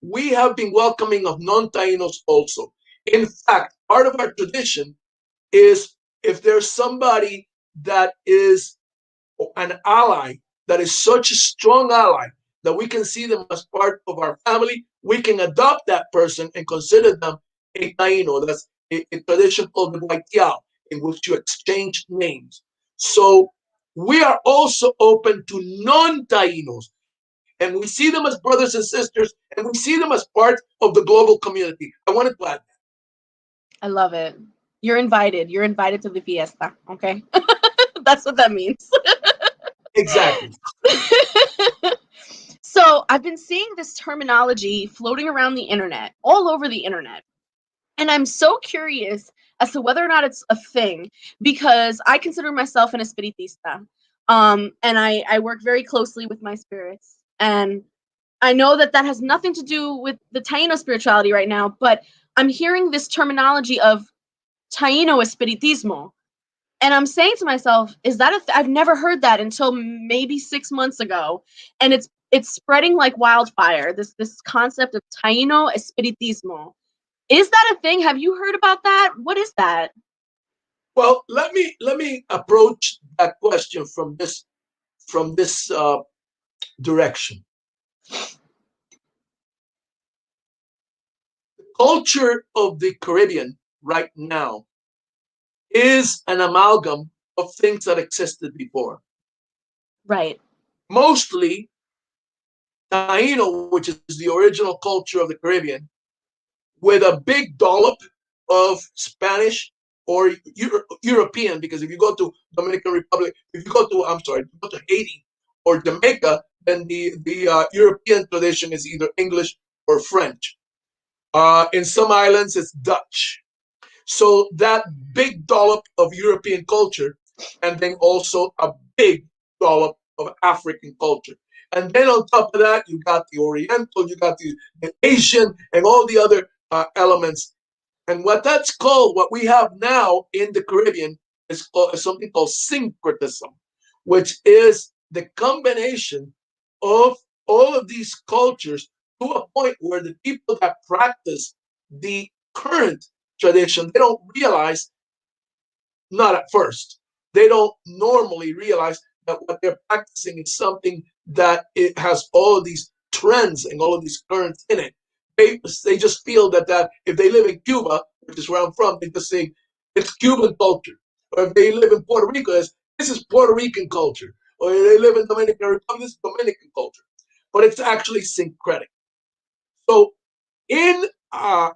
we have been welcoming of non-Tainos also. In fact, part of our tradition is if there's somebody that is an ally, that is such a strong ally that we can see them as part of our family, we can adopt that person and consider them a Taino. That's a tradition called the Guaitiao, in which you exchange names. So we are also open to non-Tainos. And we see them as brothers and sisters, and we see them as part of the global community. I wanted to add that. I love it. You're invited. You're invited to the fiesta. Okay. That's what that means. Exactly. So I've been seeing this terminology floating around the internet, all over the internet. And I'm so curious as to whether or not it's a thing, because I consider myself an espiritista. And I work very closely with my spirits. And I know that that has nothing to do with the Taino spirituality right now, but I'm hearing this terminology of Taino Espiritismo. And I'm saying to myself, is that I've never heard that until maybe 6 months ago. And it's spreading like wildfire, this concept of Taino Espiritismo. Is that a thing? Have you heard about that? What is that? Well, let me approach that question from this direction. The culture of the Caribbean right now is an amalgam of things that existed before. Right. Mostly Taino, which is the original culture of the Caribbean, with a big dollop of Spanish or European, because if you go to Dominican Republic, if you go to Haiti or Jamaica, then the European tradition is either English or French. In some islands, it's Dutch. So that big dollop of European culture, and then also a big dollop of African culture. And then on top of that, you got the Oriental, you got the Asian, and all the other elements. And what we have now in the Caribbean is something called Syncretism, which is the combination of all of these cultures to a point where the people that practice the current tradition, they don't realize, not at first, they don't normally realize that what they're practicing is something that it has all of these trends and all of these currents in it. They just feel that if they live in Cuba, which is where I'm from, they just say it's Cuban culture. Or if they live in Puerto Rico, this is Puerto Rican culture. Or if they live in Dominican Republic, this is Dominican culture. But it's actually syncretic. So in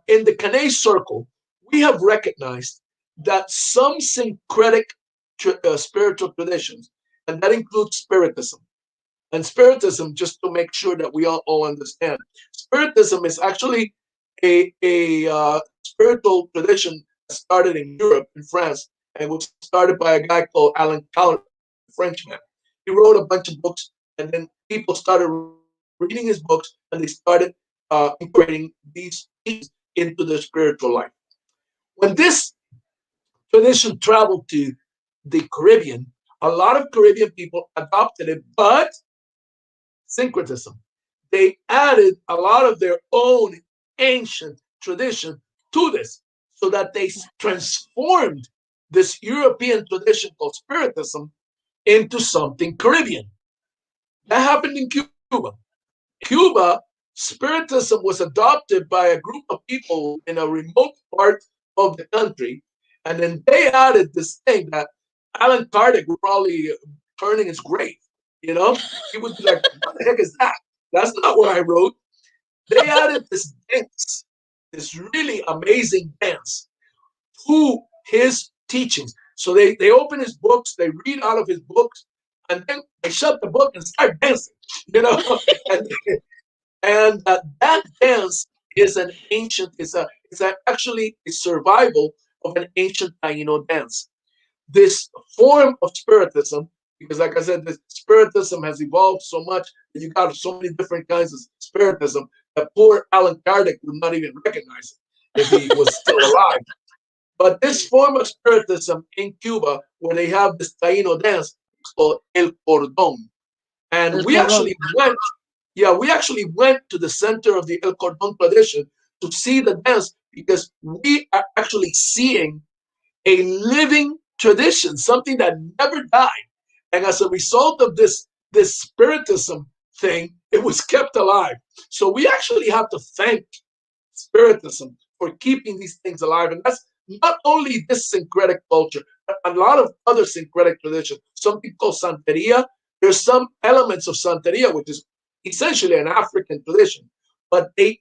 in the CANEY Circle, we have recognized that some syncretic spiritual traditions, and that includes Spiritism. And Spiritism, just to make sure that we all understand, Spiritism is actually a spiritual tradition that started in Europe, in France, and was started by a guy called Alan Calder, a Frenchman. He wrote a bunch of books, and then people started reading his books, and they started incorporating these teachings into their spiritual life. When this tradition traveled to the Caribbean, a lot of Caribbean people adopted it, but Syncretism. They added a lot of their own ancient tradition to this so that they transformed this European tradition called Spiritism into something Caribbean. That happened in Cuba. Cuba, Spiritism was adopted by a group of people in a remote part of the country, and then they added this thing that Alan Kardec would probably turn in his grave. You know, he would be like, "What the heck is that? That's not what I wrote." They added this dance, this really amazing dance, to his teachings. So they open his books, they read out of his books, and then they shut the book and start dancing. You know, and that dance is an ancient, actually a survival of an ancient Taino dance. This form of Spiritism, because like I said, this Spiritism has evolved so much that you got so many different kinds of Spiritism that poor Alan Kardec would not even recognize it if he was still alive. But this form of Spiritism in Cuba, where they have this Taino dance, it's called El Cordón. And we actually went, yeah, we actually went to the center of the El Cordón tradition to see the dance because we are actually seeing a living tradition, something that never died. And as a result of this Spiritism thing, it was kept alive. So we actually have to thank Spiritism for keeping these things alive. And that's not only this syncretic culture, but a lot of other syncretic traditions. Something called Santeria. There's some elements of Santeria, which is essentially an African tradition, but they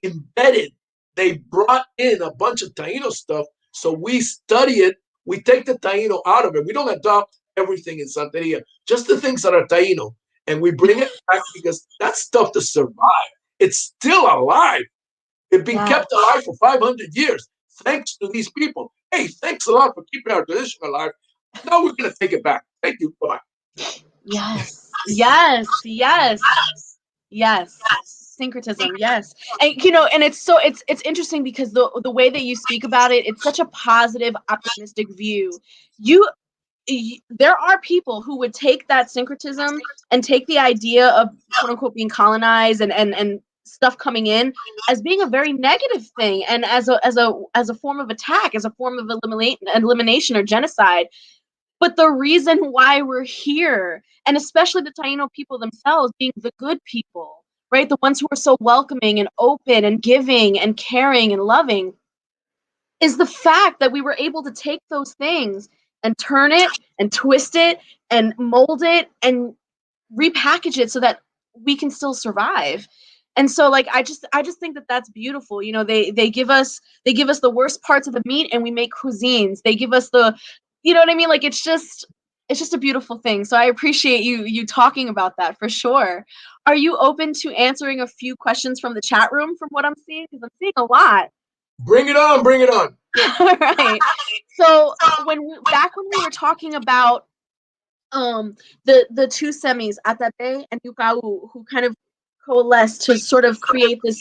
brought in a bunch of Taino stuff. So we study it. We take the Taino out of it. We don't adopt everything in Santeria, just the things that are Taino. And we bring it back because that's stuff to survive. It's still alive. It's been kept alive for 500 years, thanks to these people. Hey, thanks a lot for keeping our tradition alive. Now we're going to take it back. Thank you. Bye. Yes. Yes. Yes. Yes. Syncretism, yes. And and it's interesting because the way that you speak about it, it's such a positive, optimistic view. There are people who would take that syncretism and take the idea of quote unquote being colonized and stuff coming in as being a very negative thing and as a form of attack, as a form of elimination or genocide. But the reason why we're here, and especially the Taino people themselves being the good people, right? The ones who are so welcoming and open and giving and caring and loving, is the fact that we were able to take those things and turn it and twist it and mold it and repackage it so that we can still survive. And so like I just think that that's beautiful. They give us the worst parts of the meat and we make cuisines. They give us the, you know what I mean? Like it's just a beautiful thing. So I appreciate you talking about that for sure. Are you open to answering a few questions from the chat room from what I'm seeing? Because I'm seeing a lot. Bring it on, bring it on. All right. So when we were talking about the two semis, Atape and Yukau, who kind of coalesced to sort of create this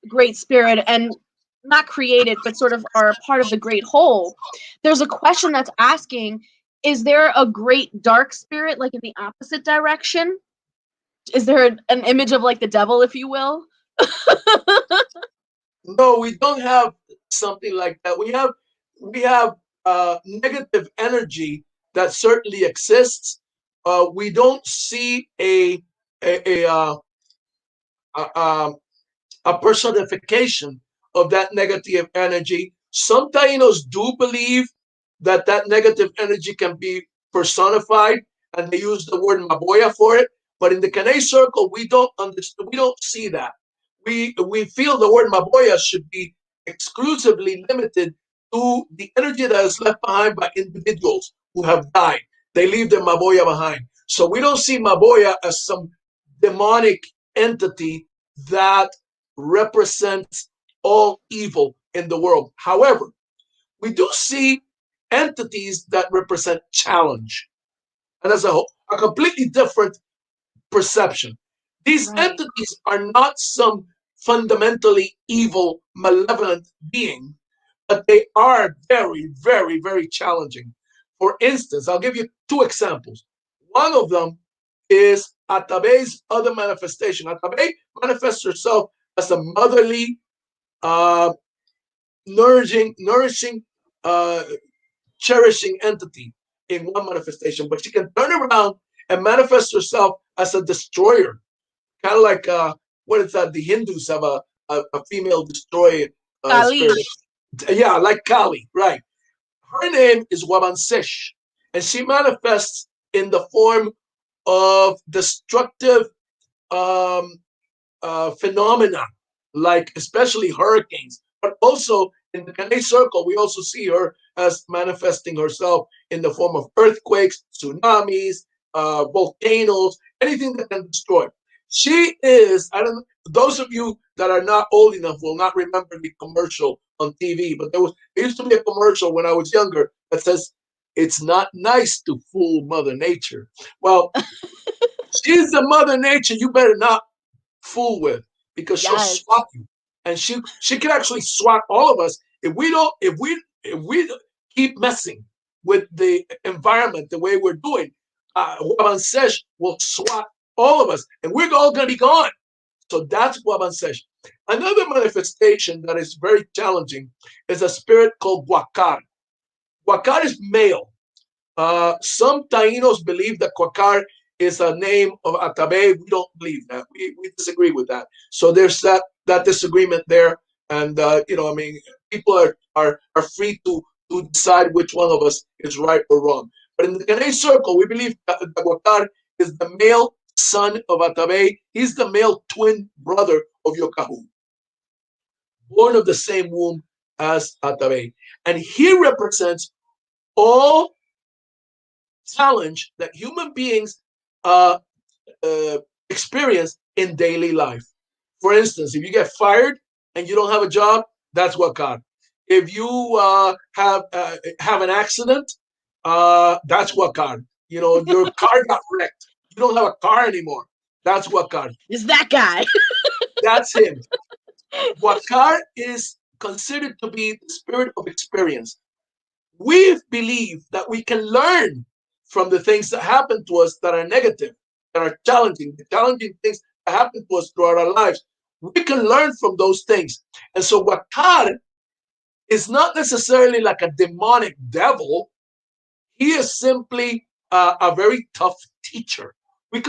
great spirit, and not create it, but sort of are a part of the great whole. There's a question that's asking, is there a great dark spirit, like in the opposite direction? Is there an image of like the devil, if you will? No, we don't have something like that. We have negative energy that certainly exists. We don't see a personification of that negative energy. Some Tainos do believe that negative energy can be personified, and they use the word maboya for it. But in the Caney Circle, we don't understand. We don't see that. We feel the word maboya should be exclusively limited to the energy that is left behind by individuals who have died. They leave their maboya behind. So we don't see maboya as some demonic entity that represents all evil in the world. However, we do see entities that represent challenge. And as a completely different perception. These entities are not some fundamentally evil, malevolent being, but they are very, very, very challenging. For instance, I'll give you two examples. One of them is Atabe's other manifestation. Atabe manifests herself as a motherly, uh, nourishing, uh, cherishing entity in one manifestation, but she can turn around and manifest herself as a destroyer, kind of like what is that? The Hindus have a female destroyer spirit. Yeah, like Kali, right? Her name is Wabansesh, and she manifests in the form of destructive um, phenomena, like especially hurricanes, but also in the Caney Circle, we also see her as manifesting herself in the form of earthquakes, tsunamis, volcanoes, anything that can destroy. She is, I don't know, those of you that are not old enough will not remember the commercial on TV, but there used to be a commercial when I was younger that says, "It's not nice to fool Mother Nature." Well, she's the Mother Nature you better not fool with, because she'll swat you, and she can actually swat all of us if we keep messing with the environment the way we're doing. Wabansesh will swat all of us, and we're all going to be gone. So that's Wabansesh. Another manifestation that is very challenging is a spirit called Guacar. Guacar is male. Some Tainos believe that Quacar is a name of Atabe. We don't believe that. We disagree with that. So there's that disagreement there. And I mean, people are free to decide which one of us is right or wrong. But in the Caney Circle, we believe that Quacar is the male son of Atabe. He's the male twin brother of Yokahu, born of the same womb as Atabe. And he represents all challenge that human beings uh, experience in daily life. For instance, if you get fired and you don't have a job, that's what God. If you have an accident, that's what God. Your car got wrecked. You don't have a car anymore. That's what God. Is that guy? That's him. Wakar is considered to be the spirit of experience. We believe that we can learn from the things that happen to us that are negative, that are challenging, the challenging things that happen to us throughout our lives. We can learn from those things. And so Wakar is not necessarily like a demonic devil. He is simply a very tough teacher. We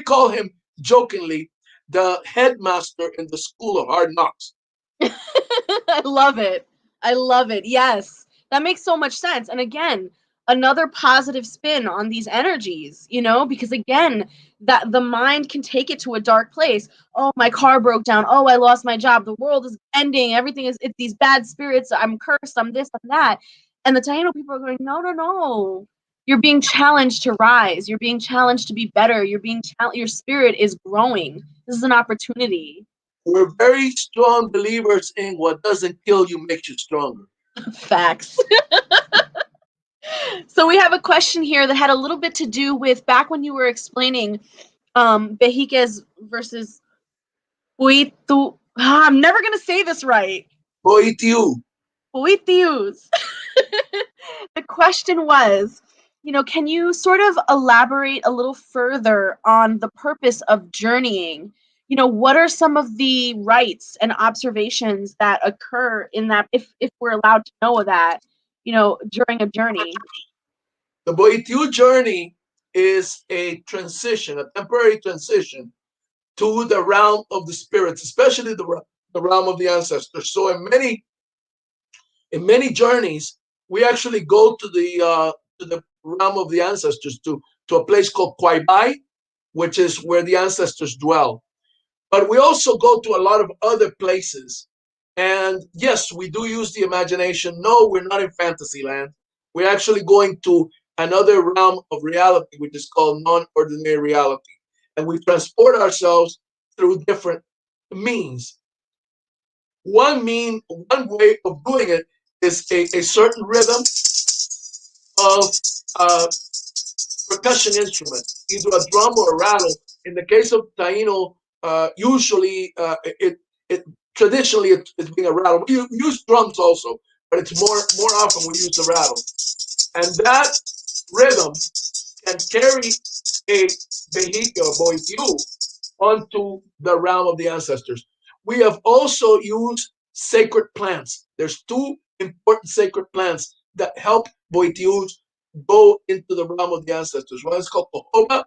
call him jokingly the headmaster in the school of hard knocks. I love it. I love it. Yes. That makes so much sense. And again, another positive spin on these energies, because again, that the mind can take it to a dark place. Oh, my car broke down. Oh, I lost my job. The world is ending. Everything it's these bad spirits. I'm cursed. I'm this, I'm that. And the Taino people are going, no, no, no. You're being challenged to rise. You're being challenged to be better. Your spirit is growing. This is an opportunity. We're very strong believers in what doesn't kill you makes you stronger. Facts. So we have a question here that had a little bit to do with back when you were explaining Behikes versus Huitu. I'm never going to say this right. Huitius. Huitius. The question was, can you sort of elaborate a little further on the purpose of journeying? What are some of the rites and observations that occur in that, if we're allowed to know that, during a journey? The Huitius journey is a transition, a temporary transition to the realm of the spirits, especially the realm of the ancestors. So in many journeys, we actually go to the realm of the ancestors, to a place called Kwaibai, which is where the ancestors dwell. But we also go to a lot of other places And yes, we do use the imagination. No, we're not in fantasy land. We're actually going to another realm of reality, which is called non-ordinary reality. And we transport ourselves through different means. One way of doing it is a certain rhythm of uh, percussion instrument, either a drum or a rattle. In the case of Taino, usually it traditionally it's being a rattle. We use drums also, but it's more often we use the rattle, and that rhythm can carry a Behike or Boitiu onto the realm of the ancestors. We have also used sacred plants. There's two important sacred plants that help Boitius go into the realm of the ancestors. One is called Jojoba,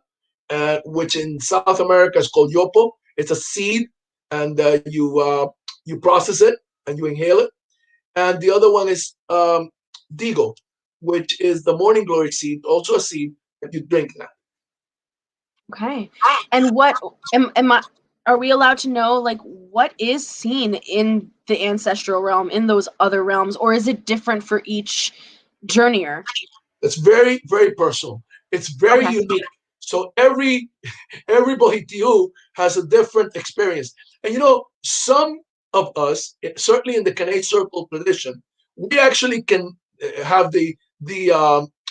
which in South America is called Yopo. It's a seed, and you process it and you inhale it. And the other one is Digo, which is the morning glory seed, also a seed, and you drink that. Okay. And what are we allowed to know, like, what is seen in the ancestral realm, in those other realms, or is it different for each journeyer? It's very, very personal. It's very unique. So everybody to you has a different experience. And you know, some of us, certainly in the Caney Circle tradition, we actually can have the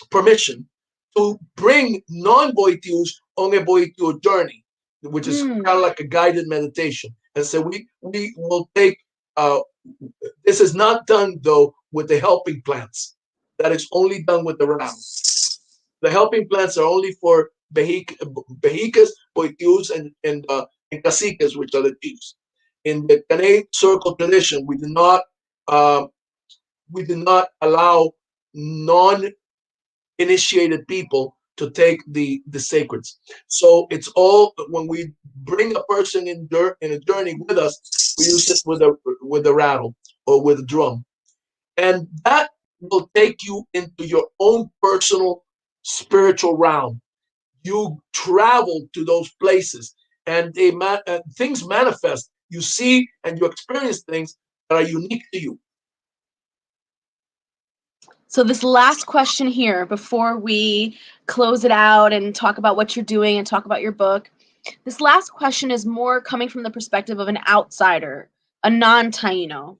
permission to bring non-Boitius on a Boitio journey, which is kind of like a guided meditation. And so we will take. This is not done though with the helping plants. That is only done with the rounds. The helping plants are only for Behikes, Boitius, and Caciques, which are the chiefs. In the Caney Circle tradition, uh, we do not allow non-initiated people to take the sacreds. So it's all when we bring a person in a journey with us, we use it with a rattle or with a drum, and that will take you into your own personal spiritual realm. You travel to those places, and things manifest. You see and you experience things that are unique to you. So this last question here, before we close it out and talk about what you're doing and talk about your book, this last question is more coming from the perspective of an outsider, a non-Taino,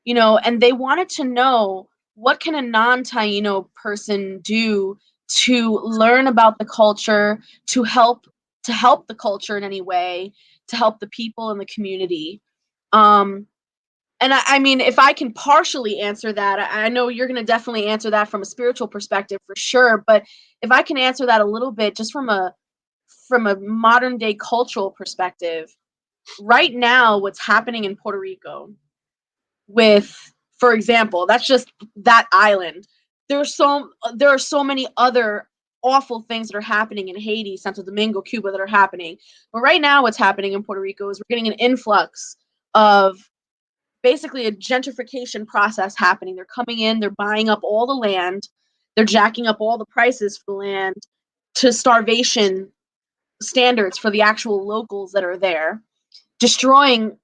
and they wanted to know, what can a non-Taino person do to learn about the culture, to help the culture in any way, to help the people in the community. And I mean, if I can partially answer that, I know you're going to definitely answer that from a spiritual perspective for sure. But if I can answer that a little bit, just from a modern day cultural perspective, right now, what's happening in Puerto Rico with, for example, that's just that island. There are so many other awful things that are happening in Haiti, Santo Domingo, Cuba that are happening. But right now, what's happening in Puerto Rico is we're getting an influx of basically a gentrification process happening. They're coming in, they're buying up all the land, they're jacking up all the prices for the land to starvation standards for the actual locals that are there, destroying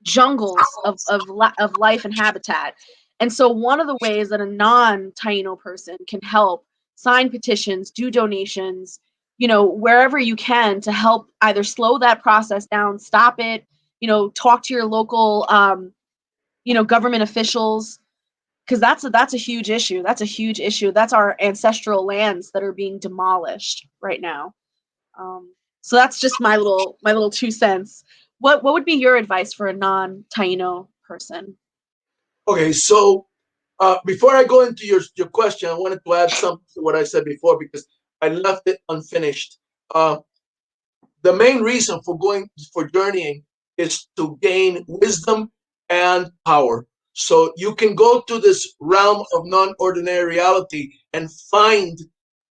jungles of life and habitat. And so one of the ways that a non-Taino person can help, sign petitions, do donations, wherever you can, to help either slow that process down, stop it, talk to your local government officials, because that's a huge issue. That's a huge issue. That's our ancestral lands that are being demolished right now. So that's just my little 2 cents. What would be your advice for a non-Taino person? Okay, so before I go into your question, I wanted to add something to what I said before because I left it unfinished. The main reason for journeying is to gain wisdom and power. So you can go to this realm of non-ordinary reality and find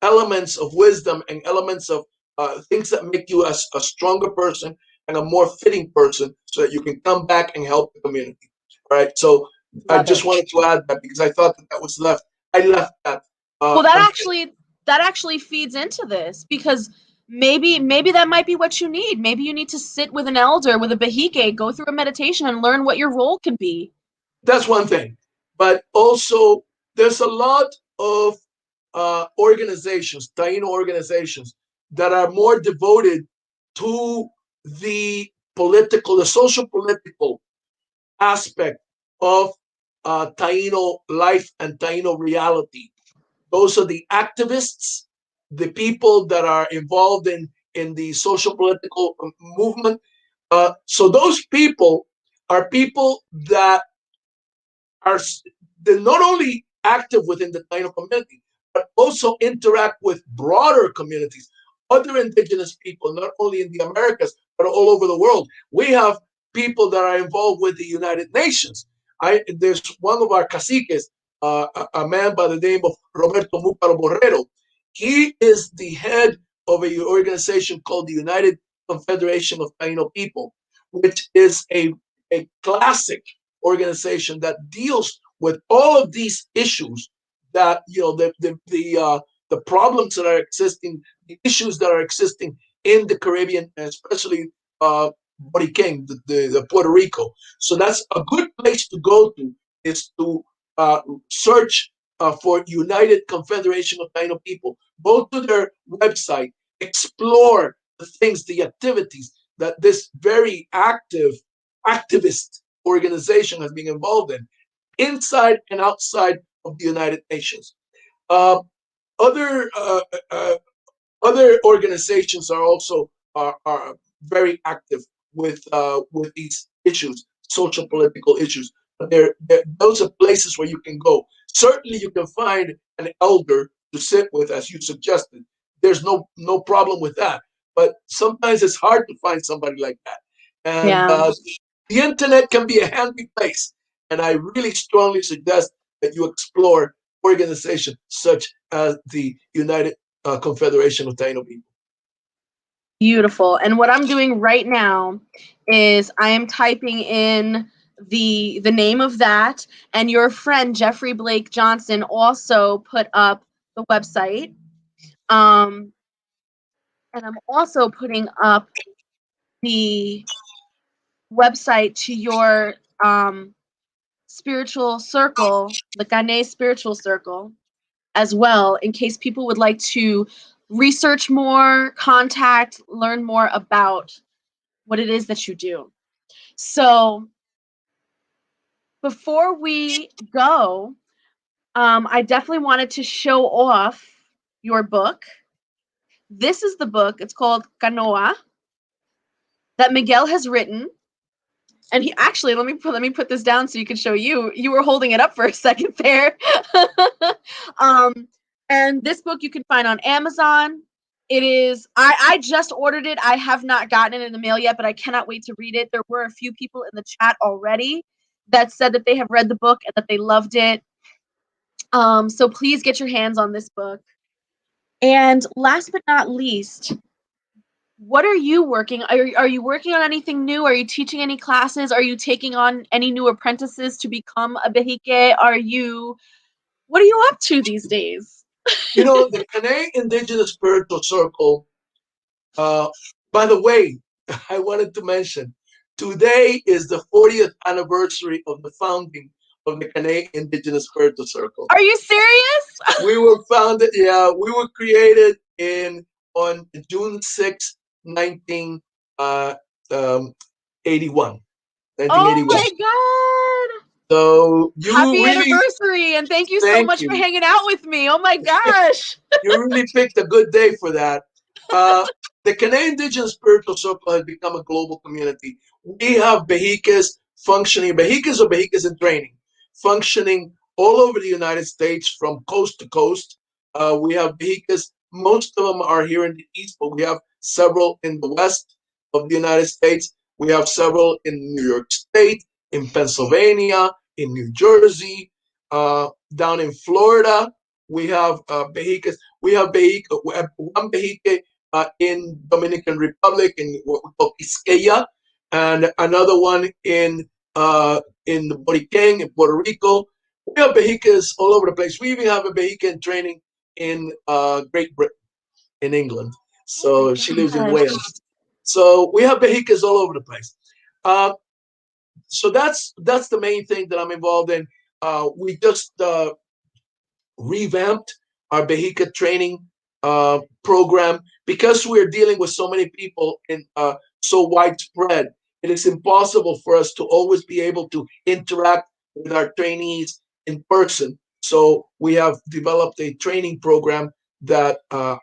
elements of wisdom and elements of things that make you a stronger person and a more fitting person so that you can come back and help the community. All right. So I just wanted to add that because I thought that was left. I left that. Well, that actually feeds into this, because maybe that might be what you need. Maybe you need to sit with an elder, with a Behike, go through a meditation and learn what your role can be. That's one thing. But also, there's a lot of organizations, Taino organizations, that are more devoted to the social political aspect of Taino life and Taino reality. Those are the activists, the people that are involved in the social political movement. So those people are people that are they're not only active within the Taino community, but also interact with broader communities, other indigenous people, not only in the Americas, but all over the world. We have people that are involved with the United Nations. There's one of our caciques, a man by the name of Roberto Mucaro Borrero. He is the head of an organization called the United Confederation of Taino People, which is a classic organization that deals with all of these issues that the problems that are existing, the issues that are existing in the Caribbean, and especially Boricua, the Puerto Rico. So that's a good place to go to, is to search for United Confederation of Taino People. Go to their website, explore the things, the activities that this very activist organization has been involved in, inside and outside of the United Nations. Uh, other other organizations are also are very active with these issues, social political issues. But those are places where you can go. Certainly, you can find an elder to sit with, as you suggested. There's no problem with that. But sometimes it's hard to find somebody like that. And Yeah. the internet can be a handy place. And I really strongly suggest that you explore organizations such as the United Confederation of Taino People. Beautiful. And what I'm doing right now is I am typing in the name of that, and your friend Jeffrey Blake Johnson also put up the website. And I'm also putting up the website to your spiritual circle, the CANEY Spiritual Circle, as well, in case people would like to research more, contact, learn more about what it is that you do. So before we go, I definitely wanted to show off your book. This is the book. It's called Canoa, that Miguel has written. And he actually, let me put this down so you can show you. You were holding it up for a second there. And this book you can find on Amazon. It is, I just ordered it. I have not gotten it in the mail yet, but I cannot wait to read it. There were a few people in the chat already that said that they have read the book and that they loved it. So please get your hands on this book. And last but not least, what are you working? Are you working on anything new? Are you teaching any classes? Are you taking on any new apprentices to become a Behike? What are you up to these days? You know, the CANEY Indigenous Spiritual Circle, by the way, I wanted to mention, today is the 40th anniversary of the founding of the CANEY Indigenous Spiritual Circle. Are you serious? We were founded, yeah, we were created on June 6, 1981. Oh my God. So you Happy really, anniversary, and thank you so thank much for you. hanging out with me. Oh my gosh. You really picked a good day for that. The Canadian Indigenous Spiritual Circle has become a global community. We have Behikes functioning, Behikes or Behikes in training, functioning all over the United States from coast to coast. We have Behikes, most of them are here in the East, but we have several in the West of the United States. We have several in New York State, in Pennsylvania, in New Jersey, down in Florida. We have Behikes. We have one Behike in Dominican Republic in what we call Isqueya, and another one in the Boricua in Puerto Rico. We have Behikes all over the place. We even have a Behike in training in Great Britain, in England. Oh So she lives my in gosh. Wales. So we have Behikes all over the place. So that's the main thing that I'm involved in. We just revamped our Behika training program because we're dealing with so many people and so widespread. It is impossible for us to always be able to interact with our trainees in person. So we have developed a training program that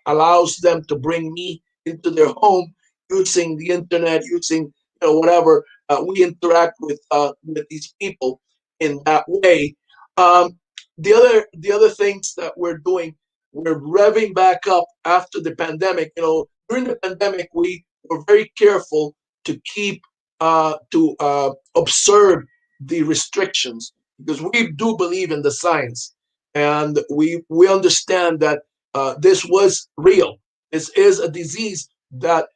allows them to bring me into their home using the internet, using whatever. We interact with these people in that way. Um, the other things that we're doing, we're revving back up after the pandemic. During the pandemic, we were very careful to keep to observe the restrictions because we do believe in the science, and we understand that this was real. This is a disease that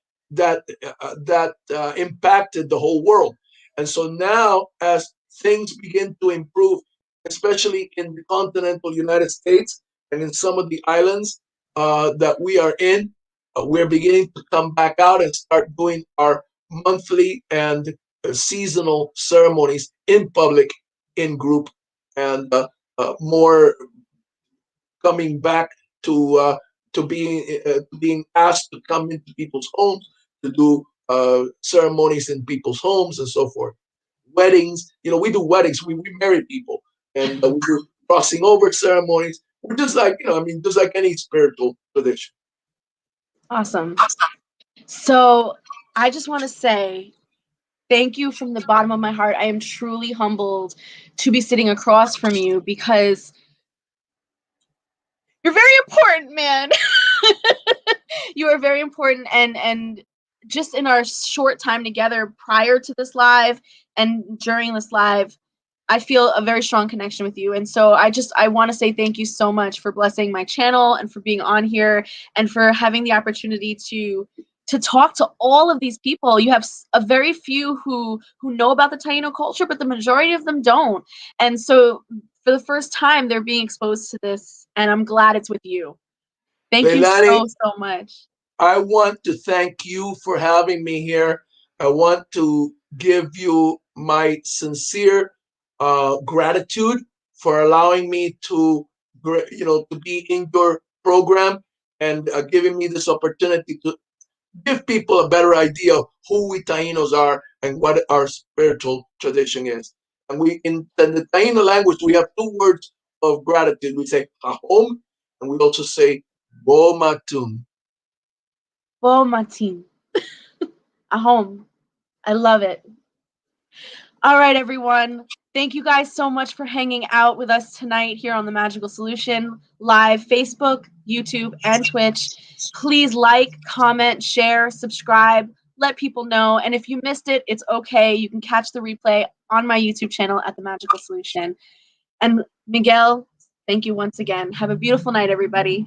impacted the whole world, and so now as things begin to improve, especially in the continental United States and in some of the islands that we are in, we're beginning to come back out and start doing our monthly and seasonal ceremonies in public, in group, and more coming back to being asked to come into people's homes to do ceremonies in people's homes and so forth. Weddings, we do weddings. We marry people, and we do crossing over ceremonies. We're just like just like any spiritual tradition. Awesome. So I just want to say thank you from the bottom of my heart. I am truly humbled to be sitting across from you because you're very important, man. You are very important, and just in our short time together prior to this live and during this live, I feel a very strong connection with you. And so I want to say thank you so much for blessing my channel and for being on here and for having the opportunity to talk to all of these people. You have a very few who know about the Taino culture, but the majority of them don't. And so for the first time, they're being exposed to this, and I'm glad it's with you. Thank you Lailani, so much. I want to thank you for having me here. I want to give you my sincere gratitude for allowing me to be in your program and giving me this opportunity to give people a better idea of who we Tainos are and what our spiritual tradition is. And in the Taino language, we have two words of gratitude. We say hahom, and we also say bomatun. Bo Martin. Ahom. I love it. All right, everyone. Thank you guys so much for hanging out with us tonight here on the Magical Solution live, Facebook, YouTube, and Twitch. Please like, comment, share, subscribe, let people know. And if you missed it, it's okay. You can catch the replay on my YouTube channel at the Magical Solution. And Miguel, thank you once again. Have a beautiful night, everybody.